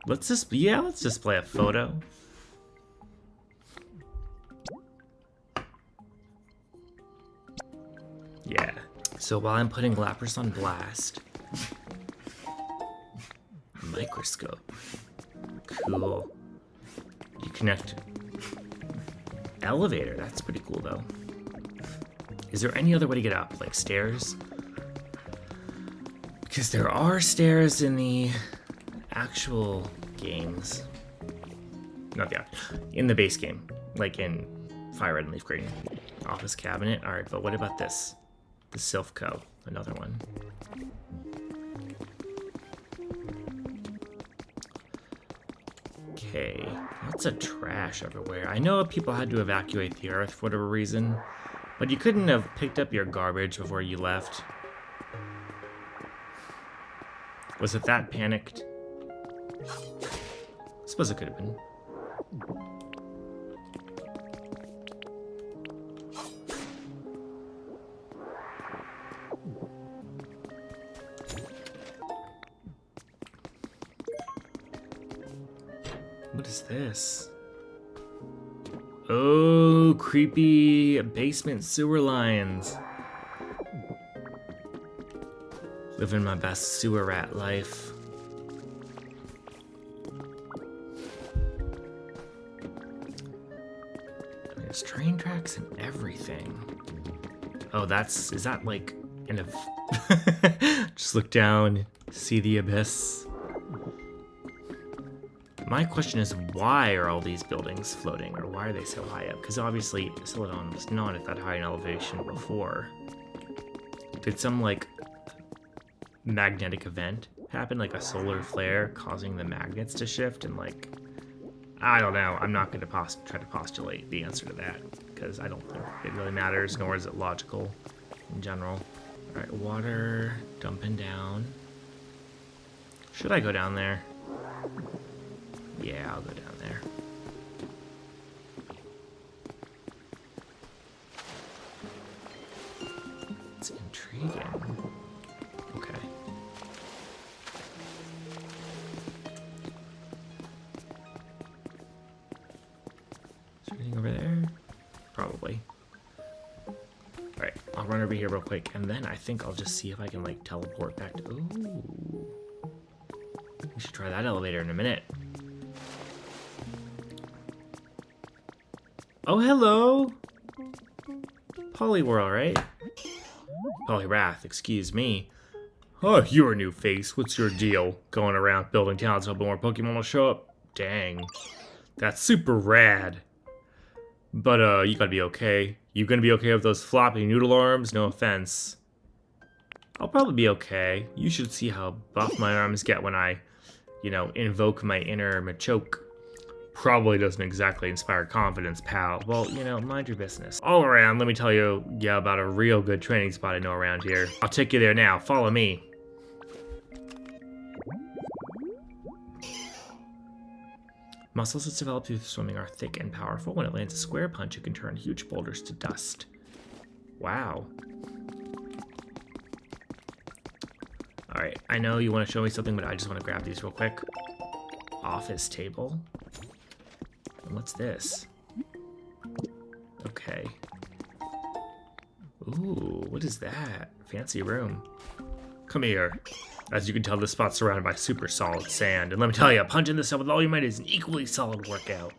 Let's just play a photo. Yeah. So while I'm putting Lapras on blast, microscope. Cool. You connect elevator. That's pretty cool though. Is there any other way to get up? Like stairs? Because there are stairs in the actual games. Not the in the base game. Like in Fire Red and Leaf Green. Office cabinet. Alright, but what about this? The Silphco. Another one. Okay. Lots of trash everywhere. I know people had to evacuate the Earth for whatever reason, but you couldn't have picked up your garbage before you left. Was it that panicked? I suppose it could have been. What is this? Oh, creepy basement sewer lines. Living my best sewer rat life. There's train tracks and everything. Oh, is that like in a... Just look down, see the abyss. My question is, why are all these buildings floating, or why are they so high up? Because obviously, Celadon was not at that high in elevation before. Did some, like, magnetic event happen, like a solar flare causing the magnets to shift, and, like, I don't know. I'm not going to try to postulate the answer to that, because I don't think it really matters, nor is it logical in general. All right, water dumping down. Should I go down there? Yeah, I'll go down there. It's intriguing. Okay. Is there anything over there? Probably. Alright, I'll run over here real quick, and then I think I'll just see if I can, like, teleport back to... Ooh. We should try that elevator in a minute. Oh, hello! Poliwhirl, right? Poliwrath, excuse me. Oh, you're a new face. What's your deal? Going around building towns hoping more Pokemon will show up? Dang. That's super rad. But, you gotta be okay. You gonna be okay with those floppy noodle arms? No offense. I'll probably be okay. You should see how buff my arms get when I, you know, invoke my inner Machoke. Probably doesn't exactly inspire confidence, pal. Well, you know, mind your business. All around, let me tell you, yeah, about a real good training spot I know around here. I'll take you there now. Follow me. Muscles that's developed through swimming are thick and powerful. When it lands a square punch, it can turn huge boulders to dust. Wow. All right, I know you want to show me something, but I just want to grab these real quick. Office table. And what's this? Okay. Ooh, what is that? Fancy room. Come here. As you can tell, this spot's surrounded by super solid sand. And let me tell you, punching this up with all your might is an equally solid workout.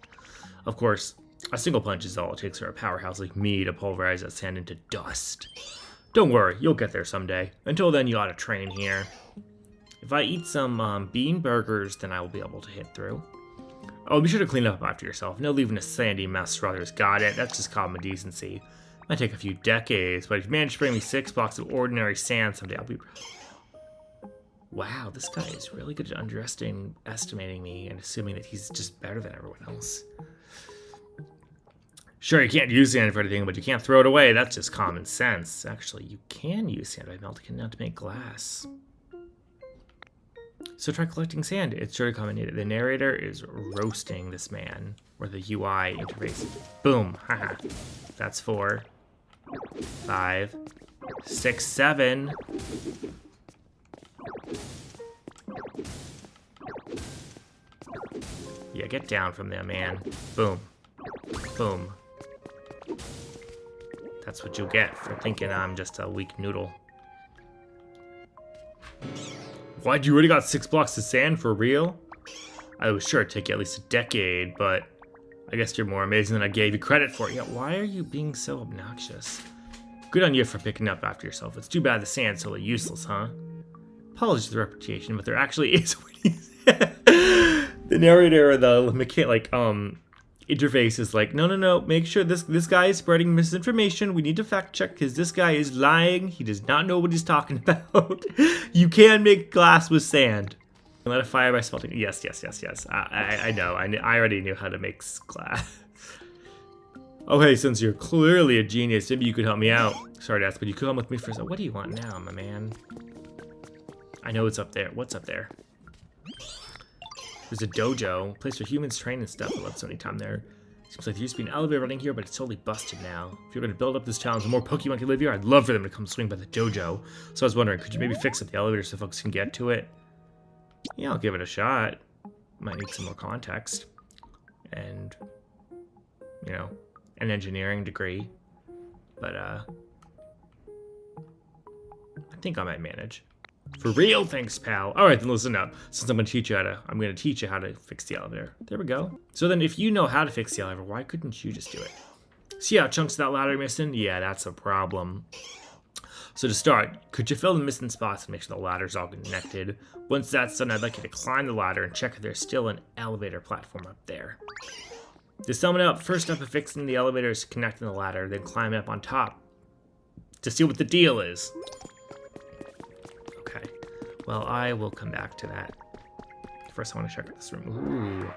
Of course, a single punch is all it takes for a powerhouse like me to pulverize that sand into dust. Don't worry, you'll get there someday. Until then, you ought to train here. If I eat some bean burgers, then I will be able to hit through. Oh, be sure to clean up after yourself. No leaving a sandy mess for others. Got it? That's just common decency. Might take a few decades, but if you manage to bring me 6 blocks of ordinary sand someday, I'll be... Wow, this guy is really good at underestimating me and assuming that he's just better than everyone else. Sure, you can't use sand for anything, but you can't throw it away. That's just common sense. Actually, you can use sand by melting it down to make glass. So try collecting sand. It's sure to come in needed. The narrator is roasting this man, or the UI interface. Boom. Haha. That's 4, 5, 6, 7. Yeah, get down from there, man. Boom. Boom. That's what you'll get for thinking I'm just a weak noodle. What? You already got 6 blocks of sand for real? I was sure it'd take you at least a decade, but I guess you're more amazing than I gave you credit for. Yeah, why are you being so obnoxious? Good on you for picking up after yourself. It's too bad the sand's totally useless, huh? Apologies for the reputation, but there actually is what he said. The narrator or the interface is like, no, make sure this guy is spreading misinformation. We need to fact check because this guy is lying. He does not know what he's talking about. You can make glass with sand. Let a fire by smelting. Yes. I know. I already knew how to make glass. Okay, since you're clearly a genius, maybe you could help me out. Sorry to ask, but you could come with me for a second. What do you want now, my man? I know it's up there. What's up there? There's a dojo, place where humans train and stuff. I love so many time there. Seems like there used to be an elevator running here, but it's totally busted now. If you're going to build up this challenge and more Pokemon can live here, I'd love for them to come swing by the dojo. So I was wondering, could you maybe fix up the elevator so folks can get to it? Yeah, I'll give it a shot. Might need some more context. And, you know, an engineering degree. But, I think I might manage. For real? Thanks, pal. Alright, then listen up. Since I'm gonna teach you how to fix the elevator. There we go. So then if you know how to fix the elevator, why couldn't you just do it? See how chunks of that ladder are missing? Yeah, that's a problem. So to start, could you fill the missing spots and make sure the ladder's all connected? Once that's done, I'd like you to climb the ladder and check if there's still an elevator platform up there. To sum it up, first step of fixing the elevator is connecting the ladder, then climbing up on top to see what the deal is. Okay, well, I will come back to that. First, I want to check out this room. Ooh,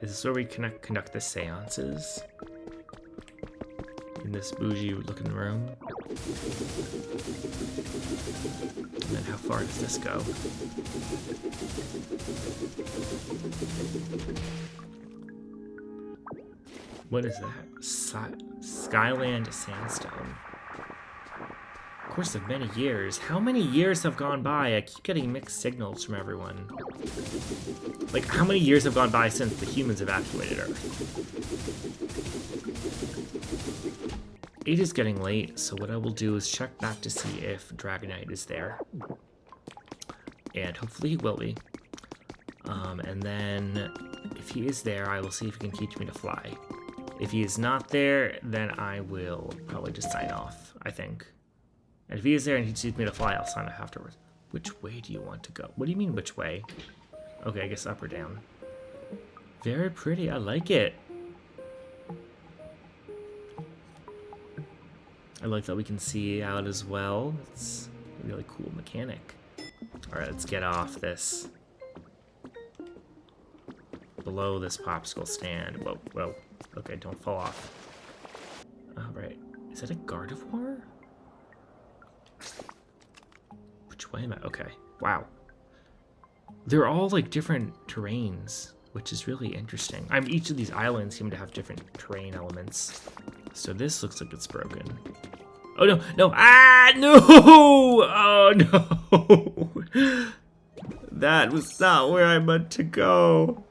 is this where we conduct the seances? In this bougie-looking room? And then how far does this go? What is that? Skyland Sandstone. Course of many years. How many years have gone by? I keep getting mixed signals from everyone. Like, how many years have gone by since the humans evacuated Earth? It is getting late, so what I will do is check back to see if Dragonite is there. And hopefully he will be. And then, if he is there, I will see if he can teach me to fly. If he is not there, then I will probably just sign off, I think. And if he is there and he teaches me to fly, I'll sign off afterwards. Which way do you want to go? What do you mean, which way? Okay, I guess up or down. Very pretty, I like it. I like that we can see out as well. It's a really cool mechanic. Alright, let's get off this. Below this popsicle stand. Whoa. Okay, don't fall off. Alright. Is that a Gardevoir? Which way am I? Okay. Wow. They're all like different terrains, which is really interesting. Each of these islands seem to have different terrain elements. So this looks like it's broken. Oh no, no, ah, no! Oh no! That was not where I meant to go.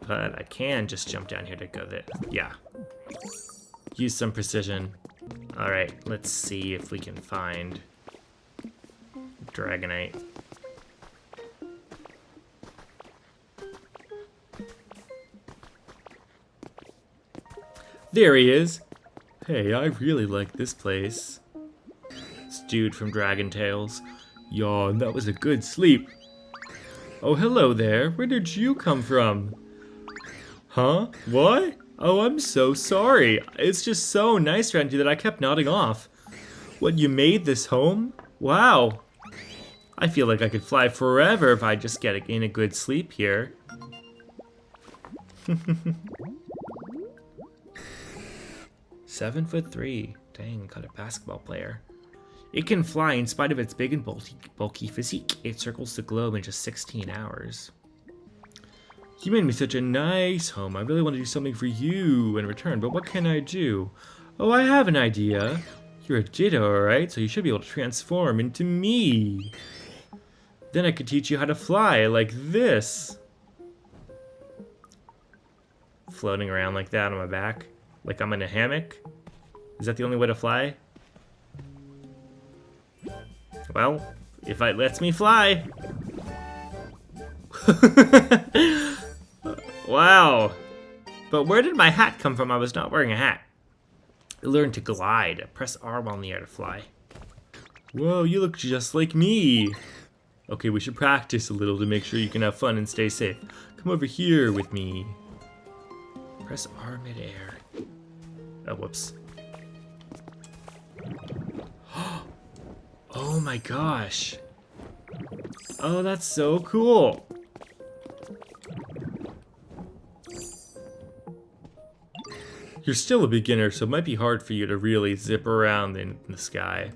But I can just jump down here to go there. Yeah. Use some precision. Alright, let's see if we can find Dragonite. There he is. Hey, I really like this place. It's Dude from Dragon Tales. Yawn, that was a good sleep. Oh, hello there. Where did you come from? Huh? What? Oh, I'm so sorry. It's just so nice around you that I kept nodding off. What, you made this home? Wow. I feel like I could fly forever if I just get in a good sleep here. 7'3". Dang, got a basketball player. It can fly in spite of its big and bulky physique. It circles the globe in just 16 hours. You made me such a nice home. I really want to do something for you in return, but what can I do? Oh, I have an idea. You're a Ditto, alright? So you should be able to transform into me. Then I could teach you how to fly like this. floating around like that on my back? Like I'm in a hammock? Is that the only way to fly? Well, if it lets me fly. Wow. But where did my hat come from? I was not wearing a hat. Learn to glide. Press R while in the air to fly. Whoa, you look just like me. Okay, we should practice a little to make sure you can have fun and stay safe. Come over here with me. Press R mid-air. Oh, whoops. Oh my gosh. Oh, that's so cool. You're still a beginner, so it might be hard for you to really zip around in the sky.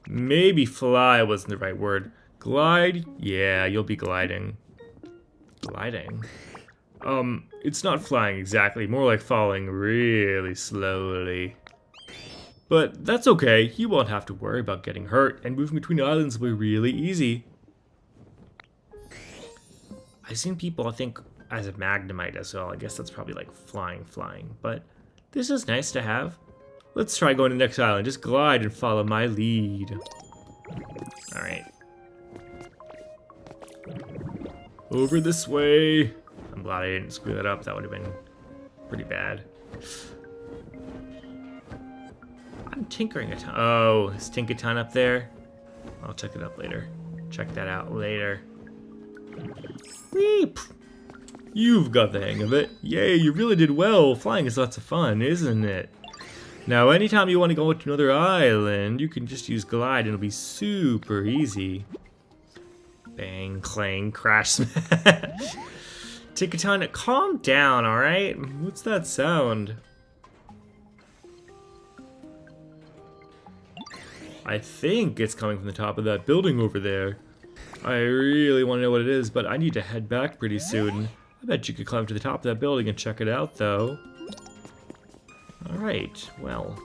Maybe fly wasn't the right word. Glide? Yeah, you'll be gliding. Gliding? It's not flying exactly, more like falling really slowly. But that's okay, you won't have to worry about getting hurt, and moving between islands will be really easy. I've seen people, I think, as a magnemite as well. I guess that's probably like flying, but this is nice to have. Let's try going to the next island. Just glide and follow my lead. Alright. Over this way. I'm glad I didn't screw that up. That would have been pretty bad. I'm tinkering a ton. Oh, is Tinkaton up there? I'll check it up later. Check that out later. Weep! You've got the hang of it. Yay, you really did well. Flying is lots of fun, isn't it? Now, anytime you want to go to another island, you can just use glide and it'll be super easy. Bang, clang, crash, smash. Tinkaton, calm down, alright? What's that sound? I think it's coming from the top of that building over there. I really want to know what it is, but I need to head back pretty soon. I bet you could climb to the top of that building and check it out, though. Alright, well.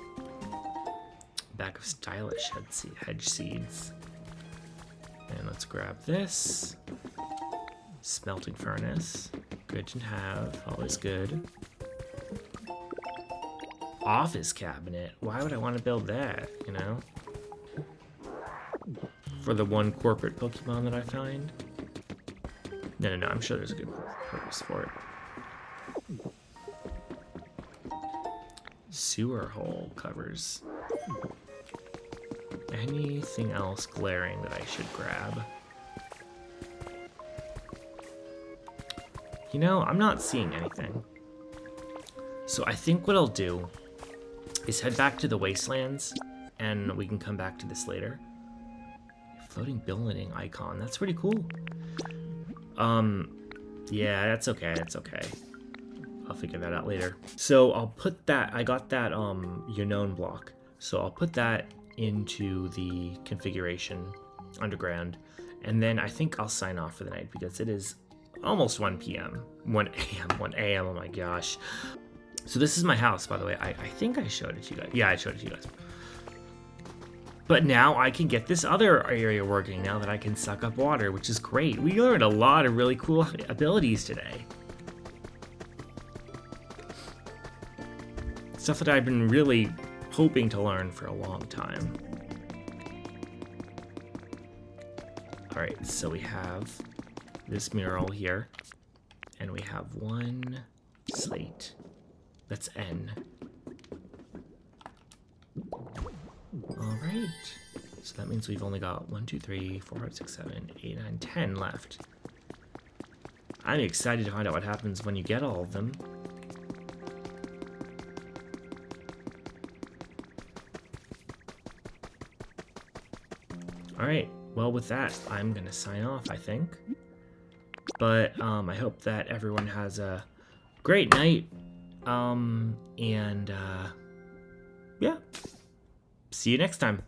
Bag of stylish hedge seeds. And let's grab this. Smelting furnace. Good to have, always good. Office cabinet. Why would I want to build that, you know? For the one corporate Pokemon that I find? No, I'm sure there's a good purpose for it. Sewer hole covers. Anything else glaring that I should grab? You know, I'm not seeing anything. So I think what I'll do is head back to the wastelands, and we can come back to this later. Floating building icon, that's pretty cool. Yeah, that's okay, I'll figure that out later. So I'll put that, I got that, Unknown block. So I'll put that into the configuration underground. And then I think I'll sign off for the night because it is almost 1 p.m. 1 a.m., oh my gosh. So this is my house, by the way. I think I showed it to you guys. Yeah, I showed it to you guys. But now I can get this other area working now that I can suck up water, which is great. We learned a lot of really cool abilities today. Stuff that I've been really hoping to learn for a long time. Alright, so we have this mural here, and we have one slate. That's N. Alright, so that means we've only got 1, 2, 3, 4, 5, 6, 7, 8, 9, 10 left. I'm excited to find out what happens when you get all of them. Alright, well with that, I'm gonna sign off, I think. But I hope that everyone has a great night. Yeah. See you next time.